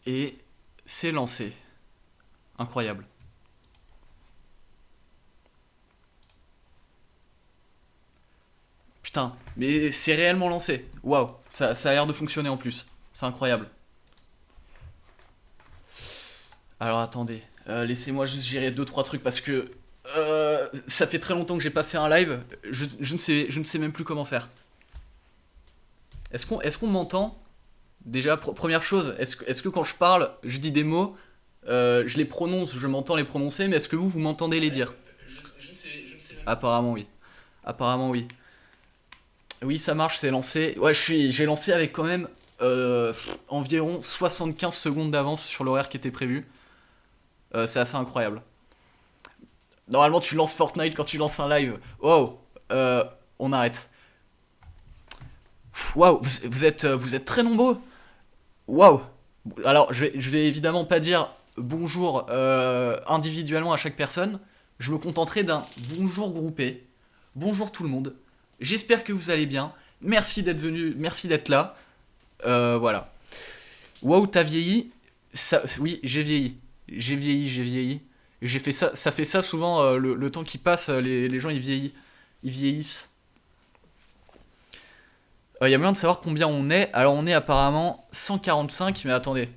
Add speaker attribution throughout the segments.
Speaker 1: Et c'est lancé. Incroyable. Putain, mais c'est réellement lancé. Waouh, ça a l'air de fonctionner en plus. C'est incroyable. Alors attendez, laissez-moi juste gérer deux trois trucs parce que ça fait très longtemps que j'ai pas fait un live. Je ne sais même plus comment faire. Est-ce qu'on m'entend? Déjà, première chose, est-ce que quand je parle, je dis des mots, je les prononce, je m'entends les prononcer, mais est-ce que vous m'entendez les dire?
Speaker 2: Je ne sais même pas.
Speaker 1: Apparemment oui. Apparemment oui. Oui, ça marche, c'est lancé. Ouais, j'ai lancé avec quand même environ 75 secondes d'avance sur l'horaire qui était prévu. C'est assez incroyable. Normalement, tu lances Fortnite quand tu lances un live. Wow, on arrête. Waouh, vous êtes très nombreux. Waouh. Alors, je vais évidemment pas dire bonjour individuellement à chaque personne. Je me contenterai d'un bonjour groupé. Bonjour tout le monde. J'espère que vous allez bien. Merci d'être venu, merci d'être là. Voilà. Waouh, t'as vieilli. Ça, oui, j'ai vieilli. J'ai vieilli, j'ai vieilli. J'ai fait ça, ça fait ça souvent, le temps qui passe, les gens ils vieillissent. Il y a moyen de savoir combien on est. Alors on est apparemment 145, mais attendez.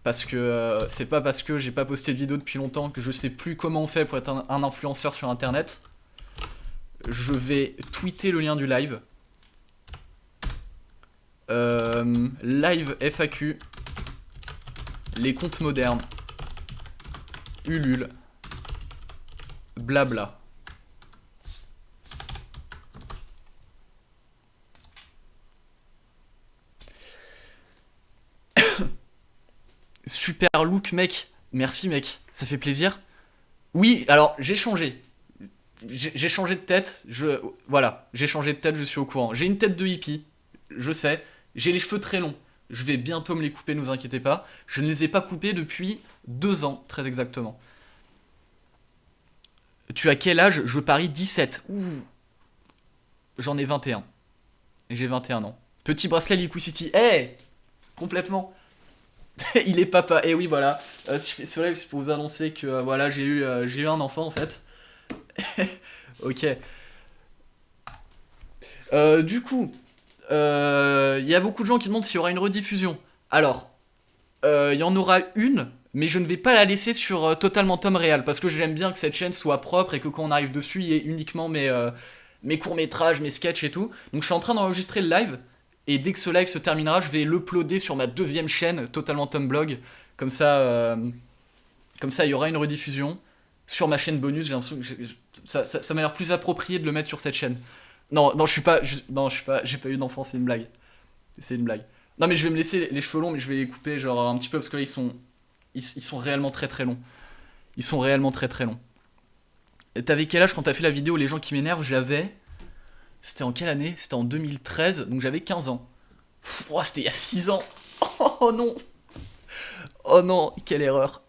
Speaker 1: Parce que c'est pas parce que j'ai pas posté de vidéo depuis longtemps que je sais plus comment on fait pour être un influenceur sur internet. Je vais tweeter le lien du live. Live FAQ. Les comptes modernes. Ulule. Blabla. Super look, mec. Merci, mec. Ça fait plaisir. Oui, alors j'ai changé. J'ai changé de tête. Voilà, j'ai changé de tête, je suis au courant. J'ai une tête de hippie, je sais. J'ai les cheveux très longs. Je vais bientôt me les couper, ne vous inquiétez pas. Je ne les ai pas coupés depuis 2 ans, très exactement. Tu as quel âge? Je parie 17. Ouh, j'en ai 21. Et j'ai 21 ans. Petit bracelet Liquidity. Eh, complètement. Il est papa. Et oui, voilà. Si je fais ce live, c'est pour vous annoncer que voilà, j'ai eu un enfant en fait. Ok. Du coup, il y a beaucoup de gens qui demandent s'il y aura une rediffusion. Alors, il y en aura une, mais je ne vais pas la laisser sur Totalement Tom Réal parce que j'aime bien que cette chaîne soit propre et que quand on arrive dessus, il y ait uniquement mes courts-métrages, mes sketchs et tout. Donc je suis en train d'enregistrer le live et dès que ce live se terminera, je vais l'uploader sur ma deuxième chaîne, Totalement Tom Blog. Comme ça, euh, Comme ça, il y aura une rediffusion sur ma chaîne bonus. J'ai l'impression que ça m'a l'air plus approprié de le mettre sur cette chaîne. Non, non, je suis pas, non, je suis pas, j'ai pas eu d'enfant, c'est une blague. C'est une blague. Non, mais je vais me laisser les cheveux longs, mais je vais les couper genre un petit peu parce que là ils sont réellement très très longs. Ils sont réellement très très longs. Et t'avais quel âge quand t'as fait la vidéo Les gens qui m'énervent? C'était en quelle année? C'était en 2013, donc j'avais 15 ans. Oh, c'était il y a 6 ans. Oh non. Oh non, quelle erreur.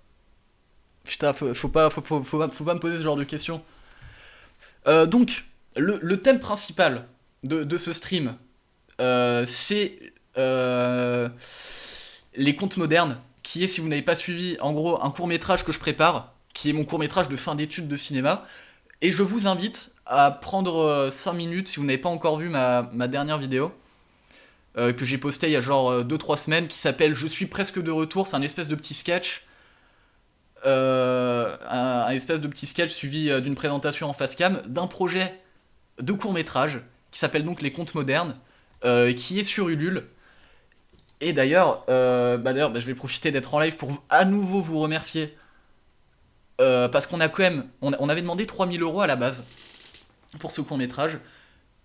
Speaker 1: Putain, faut pas me poser ce genre de questions. Donc, le thème principal de ce stream, c'est les contes modernes, qui est, si vous n'avez pas suivi, en gros, un court métrage que je prépare, qui est mon court métrage de fin d'études de cinéma. Et je vous invite à prendre 5 minutes, si vous n'avez pas encore vu ma dernière vidéo, que j'ai postée il y a genre 2 3 semaines, qui s'appelle Je suis presque de retour. C'est un espèce de petit sketch. Un espèce de petit sketch suivi d'une présentation en face cam d'un projet de court métrage qui s'appelle donc Les Contes Modernes, qui est sur Ulule. Et d'ailleurs, je vais profiter d'être en live pour à nouveau vous remercier. Parce qu'on a quand même. On avait demandé 3 000 € à la base pour ce court métrage.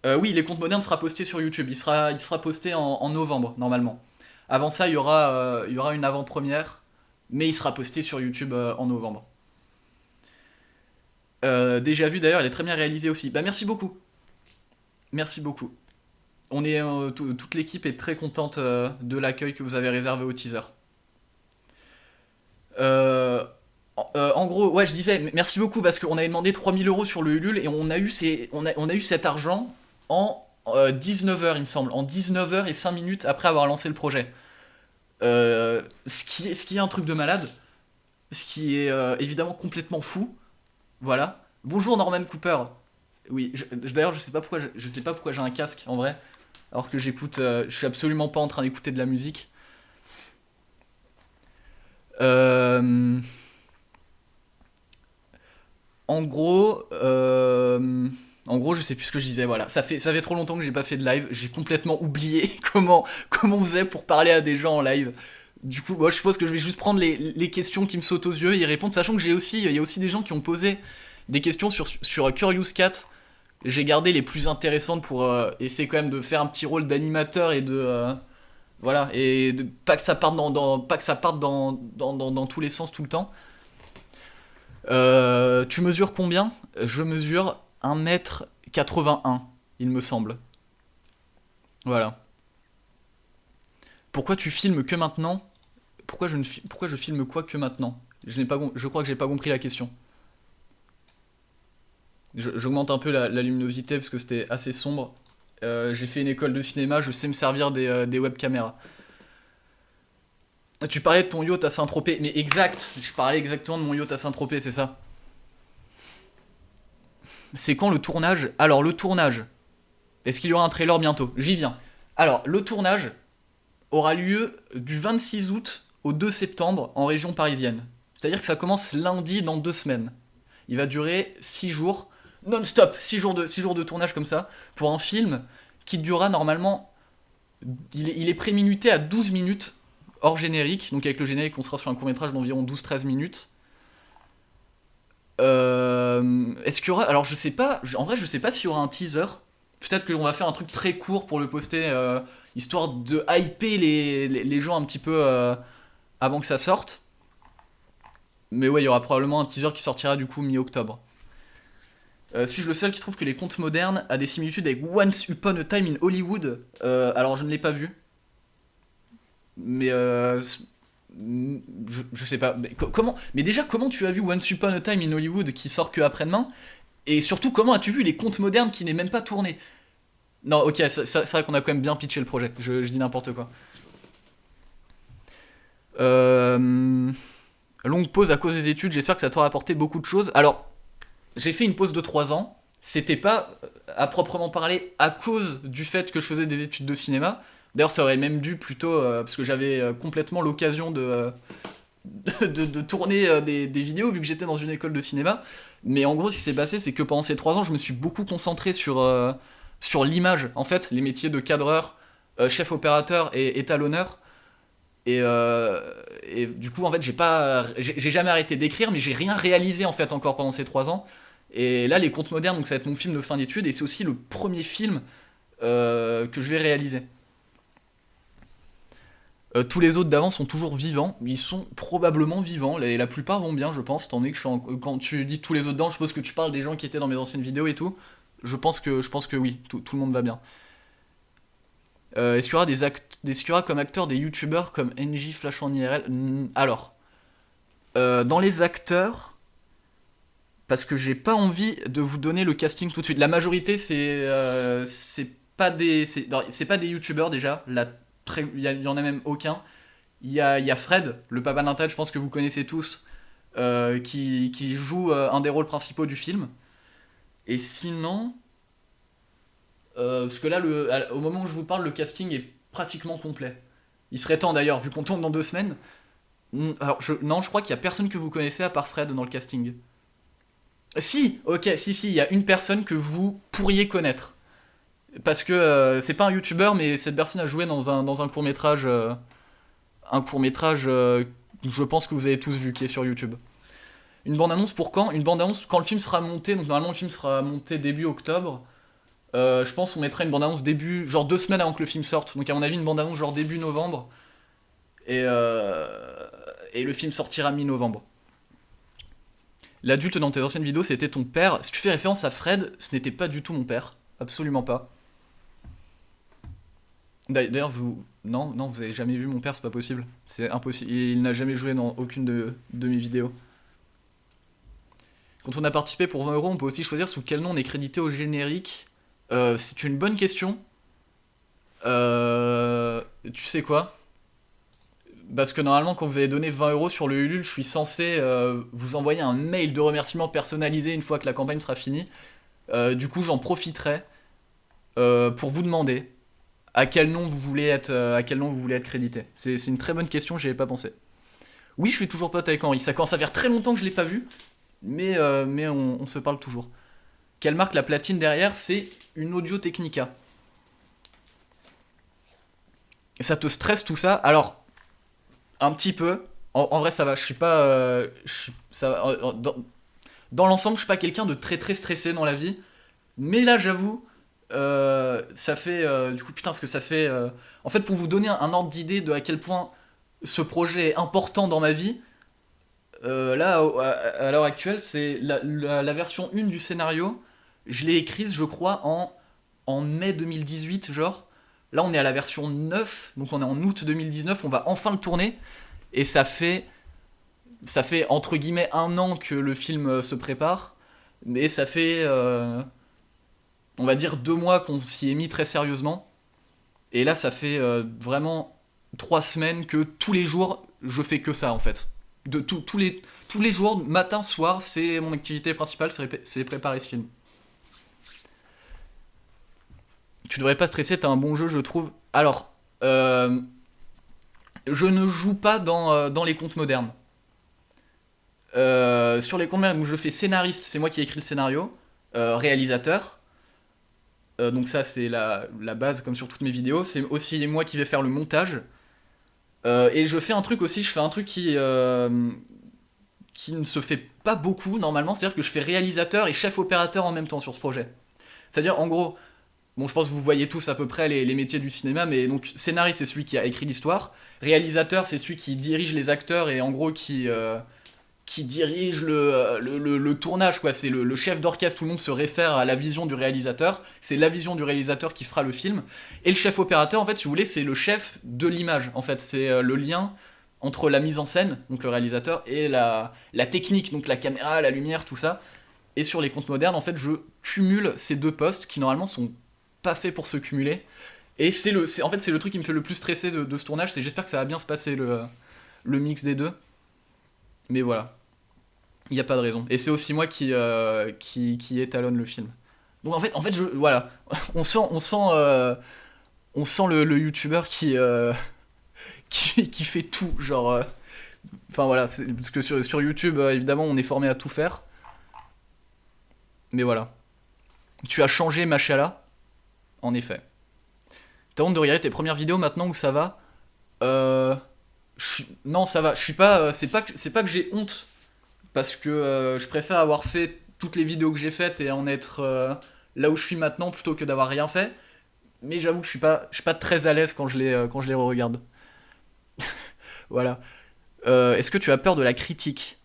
Speaker 1: Oui, Les Contes Modernes sera posté sur YouTube. Il sera posté en novembre, normalement. Avant ça, il y aura une avant-première. Mais il sera posté sur YouTube en novembre. Déjà vu d'ailleurs, elle est très bien réalisée aussi. Bah merci beaucoup. Merci beaucoup. Toute l'équipe est très contente de l'accueil que vous avez réservé au teaser. En gros, ouais, je disais merci beaucoup parce qu'on avait demandé 3 000 € sur le Ulule et on a eu cet argent en 19 heures, il me semble. En 19 heures et 5 minutes après avoir lancé le projet. Ce qui est un truc de malade, ce qui est évidemment complètement fou. Voilà. Bonjour Norman Cooper. Oui, d'ailleurs je sais pas pourquoi j'ai un casque en vrai, alors que j'écoute, je suis absolument pas en train d'écouter de la musique. Euh, en gros, je sais plus ce que je disais. Voilà, ça fait trop longtemps que j'ai pas fait de live. J'ai complètement oublié comment on faisait pour parler à des gens en live. Du coup, moi, je suppose que je vais juste prendre les questions qui me sautent aux yeux et y répondre, sachant que il y a aussi des gens qui ont posé des questions sur Curious Cat. J'ai gardé les plus intéressantes pour essayer quand même de faire un petit rôle d'animateur et voilà, et pas que ça parte pas que ça parte dans tous les sens tout le temps. Tu mesures combien? Je mesure 1m81, il me semble. Voilà. Pourquoi tu filmes que maintenant? Pourquoi je filme quoi que maintenant? Je crois que j'ai pas compris la question. J'augmente un peu la luminosité parce que c'était assez sombre. J'ai fait une école de cinéma, je sais me servir des webcaméras. Tu parlais de ton yacht à Saint-Tropez, mais exact, je parlais exactement de mon yacht à Saint-Tropez, c'est ça. C'est quand le tournage? Alors le tournage, est-ce qu'il y aura un trailer bientôt? J'y viens. Alors le tournage aura lieu du 26 août au 2 septembre en région parisienne. C'est-à-dire que ça commence lundi dans 2 semaines. Il va durer 6 jours, non-stop, 6 jours de tournage comme ça, pour un film qui durera normalement... Il est préminuté à 12 minutes, hors générique, donc avec le générique on sera sur un court-métrage d'environ 12-13 minutes. Est-ce qu'il y aura... Alors je sais pas, en vrai je sais pas s'il y aura un teaser. Peut-être qu'on va faire un truc très court pour le poster, histoire de hyper les gens un petit peu avant que ça sorte. Mais ouais, il y aura probablement un teaser qui sortira du coup mi-octobre. Suis-je le seul qui trouve que les contes modernes a des similitudes avec Once Upon a Time in Hollywood? Alors je ne l'ai pas vu. Mais je sais pas. Mais déjà, comment tu as vu Once Upon a Time in Hollywood qui sort que après-demain? Et surtout, comment as-tu vu les contes modernes qui n'est même pas tourné? Non, ok, c'est vrai qu'on a quand même bien pitché le projet. Je dis n'importe quoi. Euh, Longue pause à cause des études, j'espère que ça t'aura apporté beaucoup de choses. Alors, j'ai fait une pause de 3 ans. C'était pas, à proprement parler, à cause du fait que je faisais des études de cinéma. D'ailleurs, ça aurait même dû plutôt, parce que j'avais complètement l'occasion de tourner des vidéos vu que j'étais dans une école de cinéma. Mais en gros, ce qui s'est passé, c'est que pendant ces 3 ans, je me suis beaucoup concentré sur l'image. En fait, les métiers de cadreur, chef opérateur et étalonneur. Et du coup, en fait, j'ai jamais arrêté d'écrire, mais j'ai rien réalisé en fait encore pendant ces 3 ans. Et là, les contes modernes, donc ça va être mon film de fin d'études, et c'est aussi le premier film que je vais réaliser. Tous les autres d'avant sont toujours vivants, ils sont probablement vivants, et la plupart vont bien, je pense, étant donné que quand tu dis tous les autres d'avant, je suppose que tu parles des gens qui étaient dans mes anciennes vidéos et tout. Je pense que oui, tout le monde va bien. Est-ce qu'il y aura est-ce qu'il y aura comme acteurs des youtubeurs comme NJ Flash en IRL? Alors, dans les acteurs, parce que j'ai pas envie de vous donner le casting tout de suite. La majorité, c'est pas des c'est pas des youtubeurs déjà. Il y en a même aucun. Il y a Fred, le papa d'Intel, je pense que vous connaissez tous, qui joue un des rôles principaux du film. Et sinon, parce que là, au moment où je vous parle, le casting est pratiquement complet. Il serait temps d'ailleurs, vu qu'on tourne dans 2 semaines. Alors, non, je crois qu'il y a personne que vous connaissez à part Fred dans le casting. Si, ok, si, il y a une personne que vous pourriez connaître. Parce que c'est pas un youtubeur, mais cette personne a joué dans un court-métrage. Un court-métrage, je pense que vous avez tous vu, qui est sur YouTube. Une bande-annonce pour quand? Une bande-annonce quand le film sera monté, donc normalement le film sera monté début octobre. Je pense qu'on mettra une bande-annonce début, genre 2 semaines avant que le film sorte. Donc à mon avis, une bande-annonce genre début novembre. Et le film sortira mi-novembre. L'adulte dans tes anciennes vidéos, c'était ton père. Si tu fais référence à Fred, ce n'était pas du tout mon père. Absolument pas. D'ailleurs, non, vous avez jamais vu mon père, c'est pas possible. C'est impossible. Il n'a jamais joué dans aucune de mes vidéos. Quand on a participé pour 20 euros, on peut aussi choisir sous quel nom on est crédité au générique. C'est une bonne question. Tu sais quoi? Parce que normalement, quand vous avez donné 20 € sur le Ulule, je suis censé vous envoyer un mail de remerciement personnalisé une fois que la campagne sera finie. Du coup, j'en profiterai pour vous demander à quel nom vous voulez être crédité. C'est une très bonne question, j'y avais pas pensé. Oui, je suis toujours pote avec Henri. Ça commence à faire très longtemps que je l'ai pas vu, mais on se parle toujours. Quelle marque la platine derrière? C'est une Audio Technica. Et ça te stresse tout ça? Alors, un petit peu. En vrai, ça va. Je suis pas. Ça va. Dans l'ensemble, je suis pas quelqu'un de très très stressé dans la vie. Mais là, j'avoue, ça fait. Du coup, putain, parce que ça fait. En fait, pour vous donner un ordre d'idée de à quel point ce projet est important dans ma vie, là, à l'heure actuelle, c'est la version 1 du scénario. Je l'ai écrite, je crois, en mai 2018, genre. Là, on est à la version 9, donc on est en août 2019, on va enfin le tourner. Et ça fait entre guillemets 1 an que le film se prépare. Mais ça fait, on va dire, 2 mois qu'on s'y est mis très sérieusement. Et là, ça fait vraiment 3 semaines que tous les jours, je fais que ça en fait. Tous les jours, matin, soir, c'est mon activité principale, c'est préparer ce film. Tu devrais pas stresser, t'as un bon jeu, je trouve. Alors, je ne joue pas dans les contes modernes. Sur les contes modernes où je fais scénariste, c'est moi qui ai écrit le scénario. Réalisateur, donc ça c'est la base comme sur toutes mes vidéos. C'est aussi moi qui vais faire le montage. Et je fais un truc aussi, je fais un truc qui ne se fait pas beaucoup normalement, c'est-à-dire que je fais réalisateur et chef opérateur en même temps sur ce projet. C'est-à-dire en gros, bon, je pense que vous voyez tous à peu près les métiers du cinéma, mais donc scénariste, c'est celui qui a écrit l'histoire. Réalisateur, c'est celui qui dirige les acteurs et en gros qui dirige le tournage, quoi. C'est le chef d'orchestre, tout le monde se réfère à la vision du réalisateur. C'est la vision du réalisateur qui fera le film. Et le chef opérateur, en fait, si vous voulez, c'est le chef de l'image. En fait, c'est le lien entre la mise en scène, donc le réalisateur, et la technique, donc la caméra, la lumière, tout ça. Et sur les contes modernes, en fait, je cumule ces deux postes qui normalement sont pas fait pour se cumuler. Et en fait, c'est le truc qui me fait le plus stresser de ce tournage, c'est j'espère que ça va bien se passer le mix des deux. Mais voilà, il n'y a pas de raison. Et c'est aussi moi qui étalonne le film. Donc en fait voilà, on sent le youtubeur qui fait tout, genre. Enfin voilà, parce que sur YouTube, évidemment, on est formé à tout faire. Mais voilà. Tu as changé, Machala, en effet. T'as honte de regarder tes premières vidéos maintenant où ça va? Non, ça va. Je suis pas. C'est pas que j'ai honte parce que je préfère avoir fait toutes les vidéos que j'ai faites et en être là où je suis maintenant plutôt que d'avoir rien fait. Mais j'avoue que je suis pas très à l'aise quand je les re-regarde. Voilà. Est-ce que tu as peur de la critique?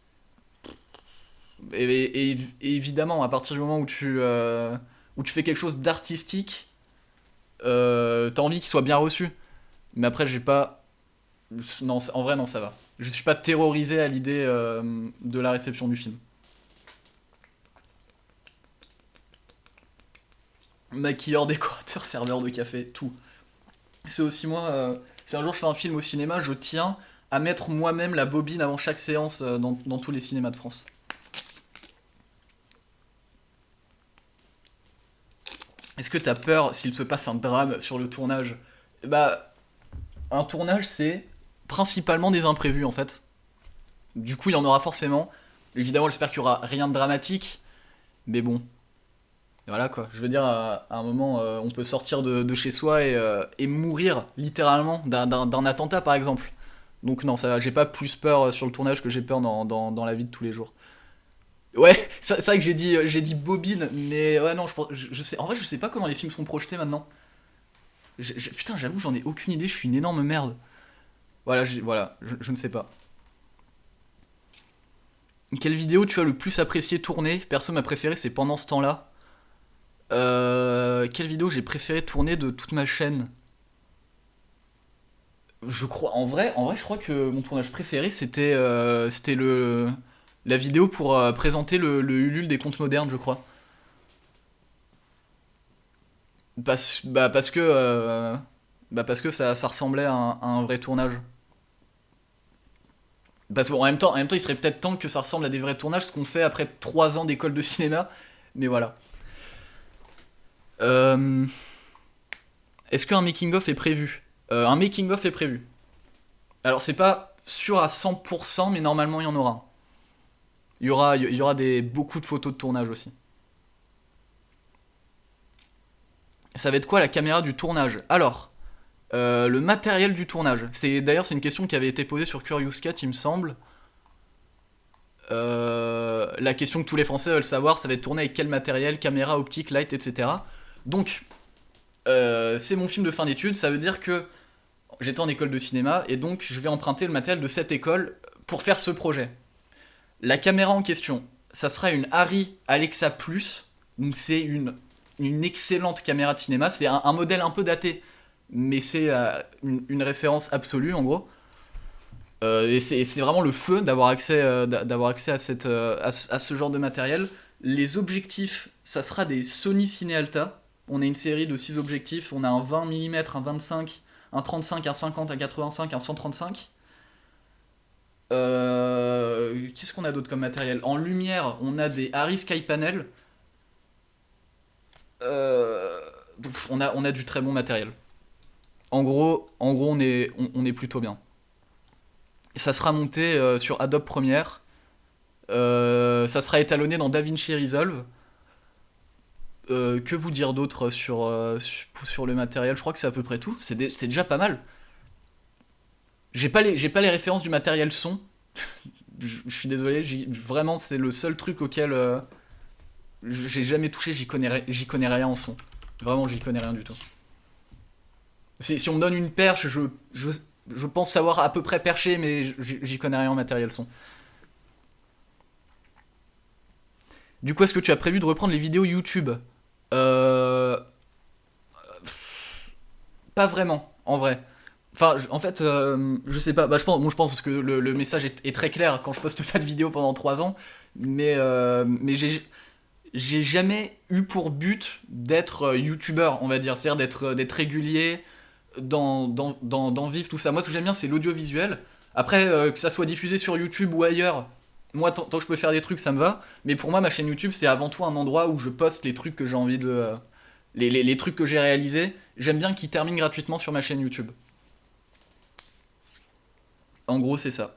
Speaker 1: Et évidemment, à partir du moment où tu fais quelque chose d'artistique, t'as envie qu'il soit bien reçu. Mais après, j'ai pas. Non, en vrai, non, ça va. Je suis pas terrorisé à l'idée de la réception du film. Maquilleur, décorateur, serveur de café, tout. C'est aussi moi. Si un jour je fais un film au cinéma, je tiens à mettre moi-même la bobine avant chaque séance dans tous les cinémas de France. Est-ce que t'as peur s'il se passe un drame sur le tournage? Bah, un tournage, c'est principalement des imprévus en fait. Du coup, il y en aura forcément. Évidemment, j'espère qu'il y aura rien de dramatique, mais bon, voilà quoi. Je veux dire, à un moment, on peut sortir de chez soi et mourir littéralement d'un attentat par exemple. Donc non, ça va, j'ai pas plus peur sur le tournage que j'ai peur dans la vie de tous les jours. Ouais, c'est vrai que j'ai dit bobine, mais ouais, non, je sais, en vrai, je sais pas comment les films sont projetés maintenant. Putain, j'avoue, j'en ai aucune idée, je suis une énorme merde. Voilà, je ne sais pas. Quelle vidéo tu as le plus apprécié tourner? Perso, ma préférée, c'est pendant ce temps-là. Quelle vidéo j'ai préféré tourner de toute ma chaîne? Je crois, en vrai, je crois que mon tournage préféré, c'était la vidéo pour présenter le Ulule des contes modernes, je crois. Parce que ça ressemblait à un vrai tournage. Parce qu'en même temps, il serait peut-être temps que ça ressemble à des vrais tournages, ce qu'on fait après 3 ans d'école de cinéma. Mais voilà. Euh, Est-ce qu'un making-of est prévu? Un making-of est prévu. Alors, c'est pas sûr à 100%, mais normalement, il y en aura un. Il y aura beaucoup de photos de tournage aussi. Ça va être quoi la caméra du tournage? Alors, le matériel du tournage. D'ailleurs, c'est une question qui avait été posée sur Curious Cat, il me semble. La question que tous les Français veulent savoir, ça va être tourné avec quel matériel, caméra, optique, light, etc. Donc, c'est mon film de fin d'études, ça veut dire que j'étais en école de cinéma, et donc je vais emprunter le matériel de cette école pour faire ce projet. La caméra en question, ça sera une Arri Alexa Plus, donc c'est une excellente caméra de cinéma, c'est un modèle un peu daté, mais c'est une référence absolue en gros. Et c'est vraiment le feu d'avoir accès à ce genre de matériel. Les objectifs, ça sera des Sony Cinealta. On a une série de 6 objectifs. On a un 20 mm, un 25, un 35, un 50, un 85, un 135. Qu'est-ce qu'on a d'autre comme matériel? En lumière, on a des Arri Skypanel. On a du très bon matériel. En gros on est plutôt bien. Ça sera monté sur Adobe Premiere. Ça sera étalonné dans DaVinci Resolve. Que vous dire d'autre sur le matériel? Je crois que c'est à peu près tout. C'est déjà pas mal. J'ai pas les références du matériel son. Je suis désolé. Vraiment, c'est le seul truc auquel j'ai jamais touché. J'y connais rien en son. Vraiment, j'y connais rien du tout. Si on me donne une perche, je pense savoir à peu près percher, mais j'y connais rien en matériel son. Du coup, est-ce que tu as prévu de reprendre les vidéos YouTube? Euh, Pas vraiment, en vrai. Enfin, en fait, je sais pas. Bah, je pense que le message est très clair quand je poste pas de vidéo pendant 3 ans. Mais j'ai jamais eu pour but d'être youtubeur, on va dire. C'est-à-dire d'être régulier, d'en vivre, tout ça. Moi, ce que j'aime bien, c'est l'audiovisuel. Après, que ça soit diffusé sur YouTube ou ailleurs, moi, tant que je peux faire des trucs, ça me va. Mais pour moi, ma chaîne YouTube, c'est avant tout un endroit où je poste les trucs que j'ai envie de. Les trucs que j'ai réalisés. J'aime bien qu'ils terminent gratuitement sur ma chaîne YouTube. En gros, c'est ça.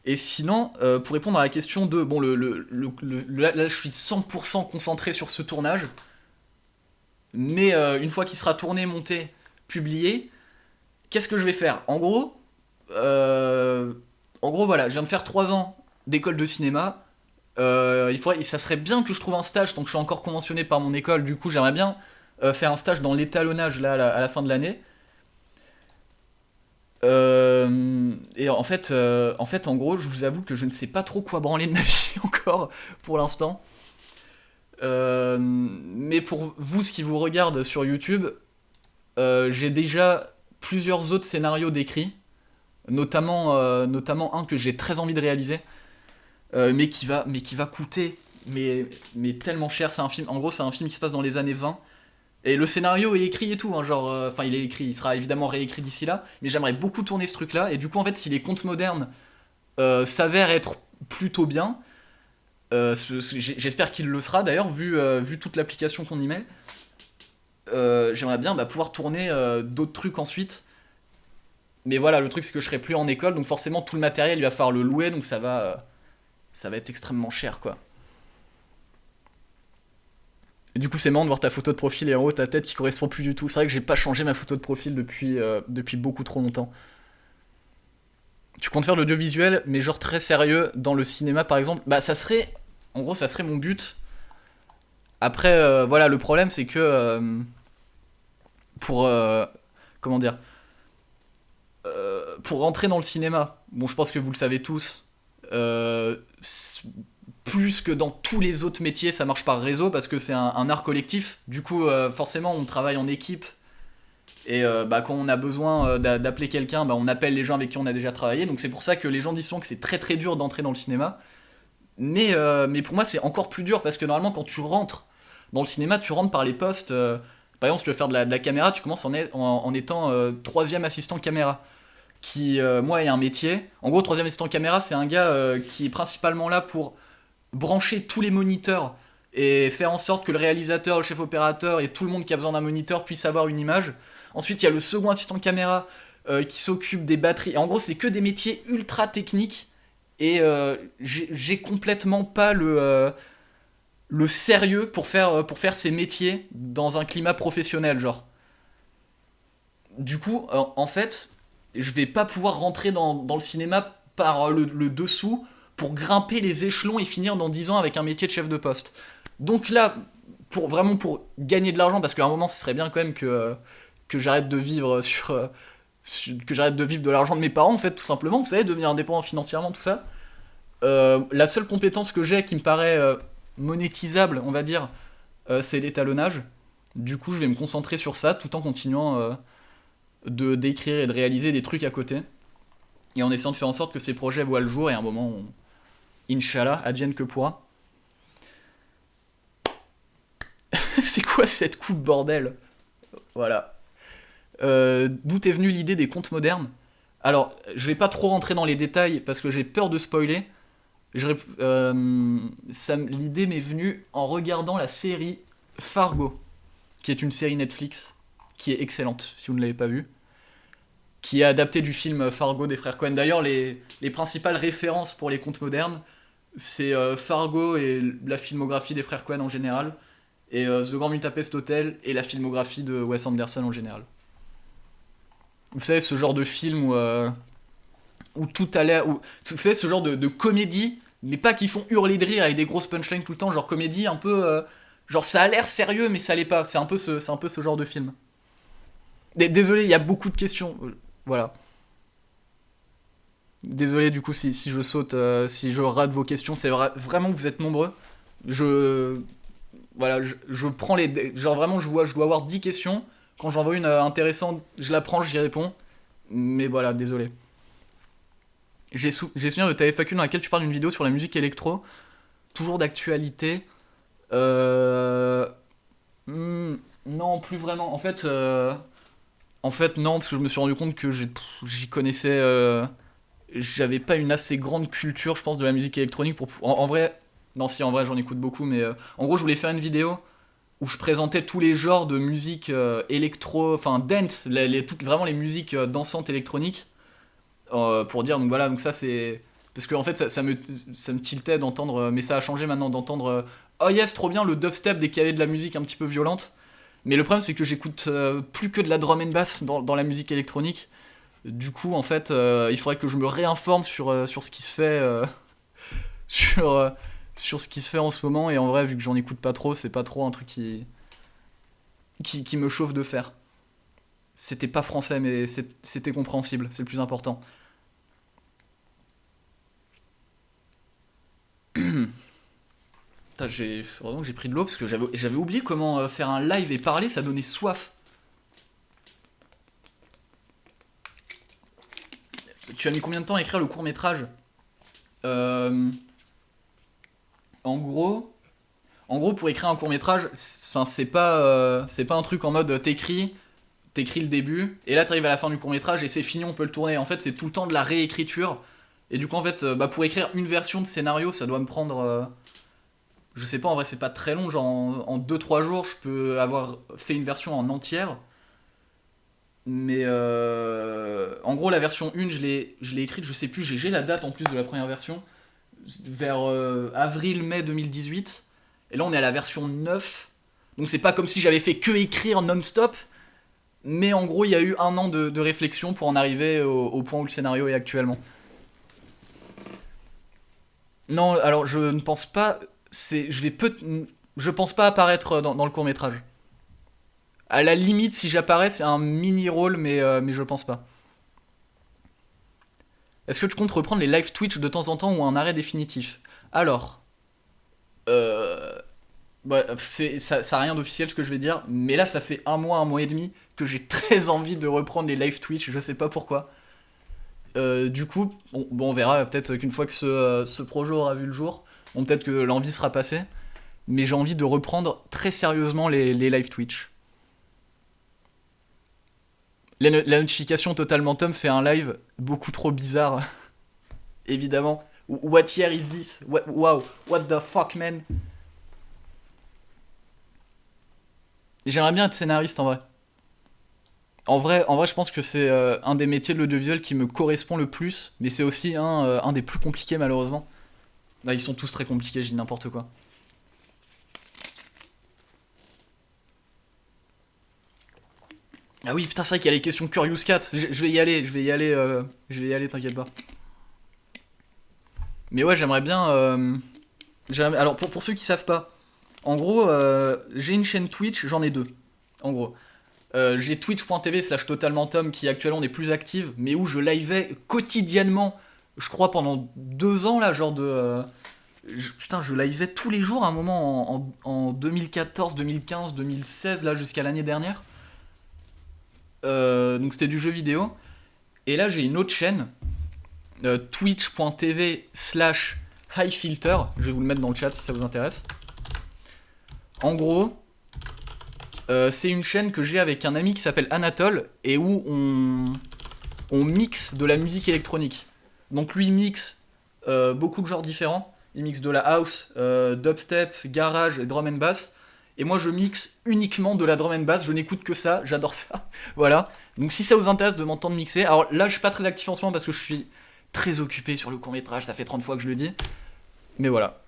Speaker 1: Et sinon, pour répondre à la question de. Bon, là, je suis 100% concentré sur ce tournage. Mais une fois qu'il sera tourné, monté, publié, qu'est-ce que je vais faire? En gros, voilà, je viens de faire 3 ans d'école de cinéma. Ça serait bien que je trouve un stage tant que je suis encore conventionné par mon école. Du coup, j'aimerais bien faire un stage dans l'étalonnage là à la fin de l'année. Et en fait, en gros, je vous avoue que je ne sais pas trop quoi branler de ma vie encore pour l'instant. Mais pour vous, ce qui vous regarde sur YouTube, j'ai déjà plusieurs autres scénarios d'écrits, notamment un que j'ai très envie de réaliser, mais qui va coûter mais tellement cher. C'est un film, en gros, c'est un film qui se passe dans les années 20. Et le scénario est écrit et tout, hein, genre, enfin il est écrit, il sera évidemment réécrit d'ici là, mais j'aimerais beaucoup tourner ce truc-là. Et du coup, en fait, si les contes modernes s'avèrent être plutôt bien, j'espère qu'il le sera d'ailleurs, vu toute l'application qu'on y met. J'aimerais bien pouvoir tourner d'autres trucs ensuite. Mais voilà, le truc c'est que je serai plus en école, donc forcément tout le matériel il va falloir le louer, donc ça va être extrêmement cher quoi. Et du coup c'est marrant de voir ta photo de profil et en haut ta tête qui correspond plus du tout. C'est vrai que j'ai pas changé ma photo de profil depuis beaucoup trop longtemps. Tu comptes faire de l'audiovisuel, mais genre très sérieux, dans le cinéma par exemple? Bah ça serait. En gros ça serait mon but. Après voilà, le problème c'est que pour. Comment dire? Pour rentrer dans le cinéma, bon je pense que vous le savez tous, euh, plus que dans tous les autres métiers, ça marche par réseau parce que c'est un art collectif. Du coup, forcément, on travaille en équipe. Et quand on a besoin d'appeler quelqu'un, on appelle les gens avec qui on a déjà travaillé. Donc c'est pour ça que les gens disent souvent que c'est très très dur d'entrer dans le cinéma. Mais pour moi, c'est encore plus dur parce que normalement, quand tu rentres dans le cinéma, tu rentres par les postes. Par exemple, si tu veux faire de la caméra, tu commences en étant troisième assistant caméra. qui, moi, est un métier. En gros, troisième assistant caméra, c'est un gars qui est principalement là pour brancher tous les moniteurs et faire en sorte que le réalisateur, le chef opérateur et tout le monde qui a besoin d'un moniteur puisse avoir une image. Ensuite, il y a le second assistant caméra qui s'occupe des batteries. Et en gros, c'est que des métiers ultra techniques. Et j'ai complètement pas le sérieux pour faire ces métiers dans un climat professionnel, genre. Du coup, en fait, je vais pas pouvoir rentrer dans le cinéma par le dessous pour grimper les échelons et finir dans 10 ans avec un métier de chef de poste. Donc là, pour gagner de l'argent, parce qu'à un moment, ce serait bien quand même que j'arrête de vivre que j'arrête de vivre de l'argent de mes parents, en fait, tout simplement. Vous savez, devenir indépendant financièrement, tout ça. La seule compétence que j'ai qui me paraît monétisable, on va dire, c'est l'étalonnage. Du coup, je vais me concentrer sur ça tout en continuant d'écrire et de réaliser des trucs à côté. Et en essayant de faire en sorte que ces projets voient le jour et à un moment, Inch'Allah, advienne que pourra. C'est quoi cette coupe, bordel? Voilà. D'où est venue l'idée des contes modernes? Alors, je vais pas trop rentrer dans les détails parce que j'ai peur de spoiler. L'idée m'est venue en regardant la série Fargo, qui est une série Netflix qui est excellente si vous ne l'avez pas vue, qui est adaptée du film Fargo des frères Coen. D'ailleurs, les principales références pour les contes modernes, c'est Fargo et la filmographie des frères Coen en général, et The Grand Budapest Hotel et la filmographie de Wes Anderson en général. Vous savez, ce genre de film où tout a l'air... Vous savez, ce genre de comédie, mais pas qui font hurler de rire avec des grosses punchlines tout le temps, genre comédie un peu... genre ça a l'air sérieux, mais ça l'est pas. C'est un peu ce genre de film. Désolé, il y a beaucoup de questions. Voilà. Désolé du coup si je saute, si je rate vos questions, c'est vraiment vous êtes nombreux. Voilà, je prends les... Genre vraiment, je dois avoir 10 questions. Quand j'en vois une intéressante, je la prends, j'y réponds. Mais voilà, désolé. J'ai souvenir de ta FAQ dans laquelle tu parles d'une vidéo sur la musique électro. Toujours d'actualité. Non, plus vraiment. En fait, non, parce que je me suis rendu compte que j'y connaissais... j'avais pas une assez grande culture, je pense, de la musique électronique pour... En vrai... Non, si, en vrai, j'en écoute beaucoup, mais... en gros, je voulais faire une vidéo où je présentais tous les genres de musique électro... Enfin, dance, vraiment les musiques dansantes électroniques. Pour dire, donc voilà, donc ça, c'est... Parce que, en fait, ça me tiltait d'entendre... mais ça a changé maintenant, d'entendre... oh yes, trop bien, le dubstep, dès qu'il y avait de la musique un petit peu violente. Mais le problème, c'est que j'écoute plus que de la drum and bass dans la musique électronique. Du coup, en fait, il faudrait que je me réinforme sur ce qui se fait... sur ce qui se fait en ce moment, et en vrai, vu que j'en écoute pas trop, c'est pas trop un truc qui me chauffe de faire. C'était pas français, mais c'était compréhensible, c'est le plus important. Putain, heureusement que j'ai pris de l'eau, parce que j'avais oublié comment faire un live et parler, ça donnait soif. Tu as mis combien de temps à écrire le court-métrage? En gros, pour écrire un court-métrage, c'est pas un truc en mode t'écris le début, et là t'arrives à la fin du court-métrage et c'est fini, on peut le tourner. En fait, c'est tout le temps de la réécriture. Et du coup, en fait, pour écrire une version de scénario, ça doit me prendre... je sais pas, en vrai, c'est pas très long. Genre, en 2-3 jours, je peux avoir fait une version en entière. Mais en gros, la version 1, je l'ai écrite, je sais plus, j'ai la date en plus de la première version, vers avril-mai 2018. Et là, on est à la version 9. Donc, c'est pas comme si j'avais fait que écrire non-stop. Mais en gros, il y a eu 1 an de réflexion pour en arriver au point où le scénario est actuellement. Non, alors je ne pense pas. Je pense pas apparaître dans le court-métrage. À la limite, si j'apparais, c'est un mini-rôle, mais je pense pas. Est-ce que tu comptes reprendre les live Twitch de temps en temps ou un arrêt définitif? Alors, ça a rien d'officiel ce que je vais dire, mais là ça fait un mois et demi que j'ai très envie de reprendre les live Twitch, je sais pas pourquoi. Du coup, on verra, peut-être qu'une fois que ce projet aura vu le jour, peut-être que l'envie sera passée, mais j'ai envie de reprendre très sérieusement les live Twitch. La notification Total Momentum fait un live beaucoup trop bizarre, évidemment. What year is this? Wow, what the fuck, man? J'aimerais bien être scénariste en vrai. En vrai, je pense que c'est un des métiers de l'audiovisuel qui me correspond le plus, mais c'est aussi un des plus compliqués malheureusement. Là, ils sont tous très compliqués, je dis n'importe quoi. Ah oui, putain, c'est vrai qu'il y a les questions Curious Cat. Je vais y aller, je vais y aller, t'inquiète pas. Mais ouais, j'aimerais bien. Alors, pour ceux qui savent pas, en gros, j'ai une chaîne Twitch, j'en ai deux. En gros, j'ai twitch.tv/slash totalmentom qui actuellement n'est plus active, mais où je liveais quotidiennement, je crois pendant 2 ans là, genre de. Putain, je liveais tous les jours à un moment en 2014, 2015, 2016, là, jusqu'à l'année dernière. Donc c'était du jeu vidéo. Et là, j'ai une autre chaîne, twitch.tv/slash highfilter. Je vais vous le mettre dans le chat si ça vous intéresse. En gros, c'est une chaîne que j'ai avec un ami qui s'appelle Anatole et où on mixe de la musique électronique. Donc lui mixe beaucoup de genres différents. Il mixe de la house, dubstep, garage et drum and bass. Et moi je mixe uniquement de la drum and bass, je n'écoute que ça, j'adore ça. Voilà. Donc si ça vous intéresse de m'entendre mixer, alors là je suis pas très actif en ce moment parce que je suis très occupé sur le court-métrage, ça fait 30 fois que je le dis. Mais voilà.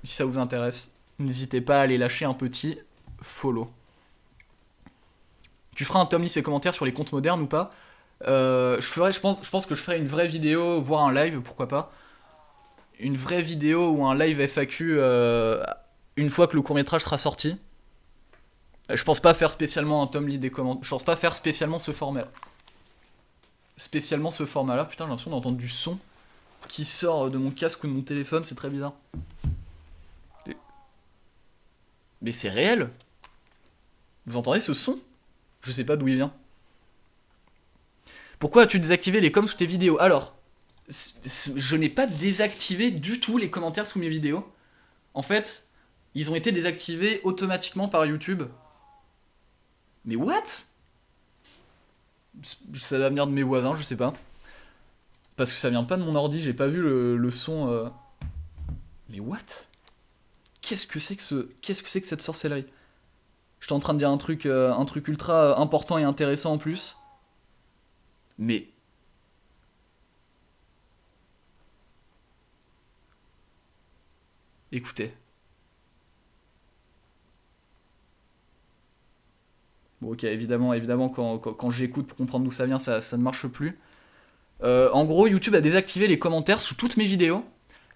Speaker 1: Si ça vous intéresse, n'hésitez pas à aller lâcher un petit follow. Tu feras un Tom List et commentaires sur les comptes modernes ou pas? Je pense que je ferai une vraie vidéo, voire un live, pourquoi pas. Une vraie vidéo ou un live FAQ une fois que le court-métrage sera sorti. Je pense pas faire spécialement un Tom List des commentaires. Je pense pas faire spécialement ce format. Spécialement ce format-là. Putain, j'ai l'impression d'entendre du son qui sort de mon casque ou de mon téléphone, c'est très bizarre. Mais c'est réel. Vous entendez ce son? Je sais pas d'où il vient. Pourquoi as-tu désactivé les coms sous tes vidéos? Alors, je n'ai pas désactivé du tout les commentaires sous mes vidéos. En fait, ils ont été désactivés automatiquement par YouTube. Mais what? Ça doit venir de mes voisins, je sais pas. Parce que ça vient pas de mon ordi, j'ai pas vu le son. Mais what? Qu'est-ce que c'est que cette sorcellerie? J'étais en train de dire un truc ultra important et intéressant en plus. Mais. Écoutez. Bon, ok, évidemment, quand j'écoute pour comprendre d'où ça vient, ça ne marche plus. En gros, YouTube a désactivé les commentaires sous toutes mes vidéos.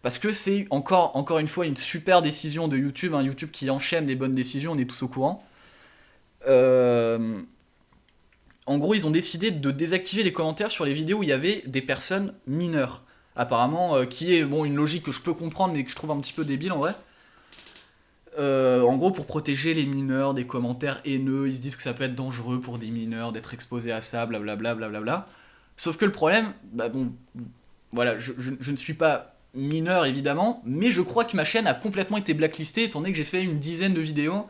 Speaker 1: Parce que c'est encore une fois une super décision de YouTube. YouTube qui enchaîne les bonnes décisions, on est tous au courant. En gros, ils ont décidé de désactiver les commentaires sur les vidéos où il y avait des personnes mineures. Apparemment, qui est une logique que je peux comprendre, mais que je trouve un petit peu débile en vrai. En gros, pour protéger les mineurs des commentaires haineux, ils se disent que ça peut être dangereux pour des mineurs d'être exposés à ça, blablabla, blablabla. Sauf que le problème, voilà, je ne suis pas mineur évidemment, mais je crois que ma chaîne a complètement été blacklistée étant donné que j'ai fait une dizaine de vidéos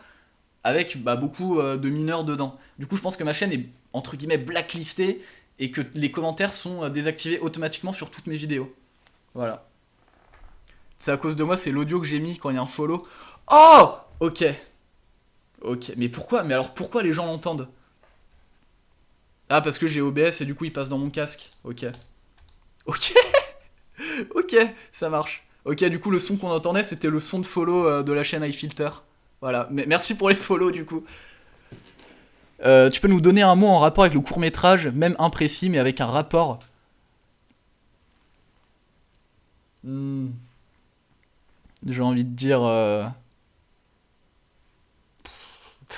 Speaker 1: avec beaucoup de mineurs dedans. Du coup, je pense que ma chaîne est entre guillemets blacklistée et que les commentaires sont désactivés automatiquement sur toutes mes vidéos. Voilà. C'est à cause de moi, c'est l'audio que j'ai mis quand il y a un follow. Oh! Ok. Ok. Mais pourquoi? Mais alors pourquoi les gens l'entendent? Ah, parce que j'ai OBS et du coup il passe dans mon casque. Ok. Ok. Ok, ça marche. Ok, du coup le son qu'on entendait c'était le son de follow de la chaîne iFilter. Voilà. Mais merci pour les follow du coup. Tu peux nous donner un mot en rapport avec le court-métrage, même imprécis, mais avec un rapport? J'ai envie de dire.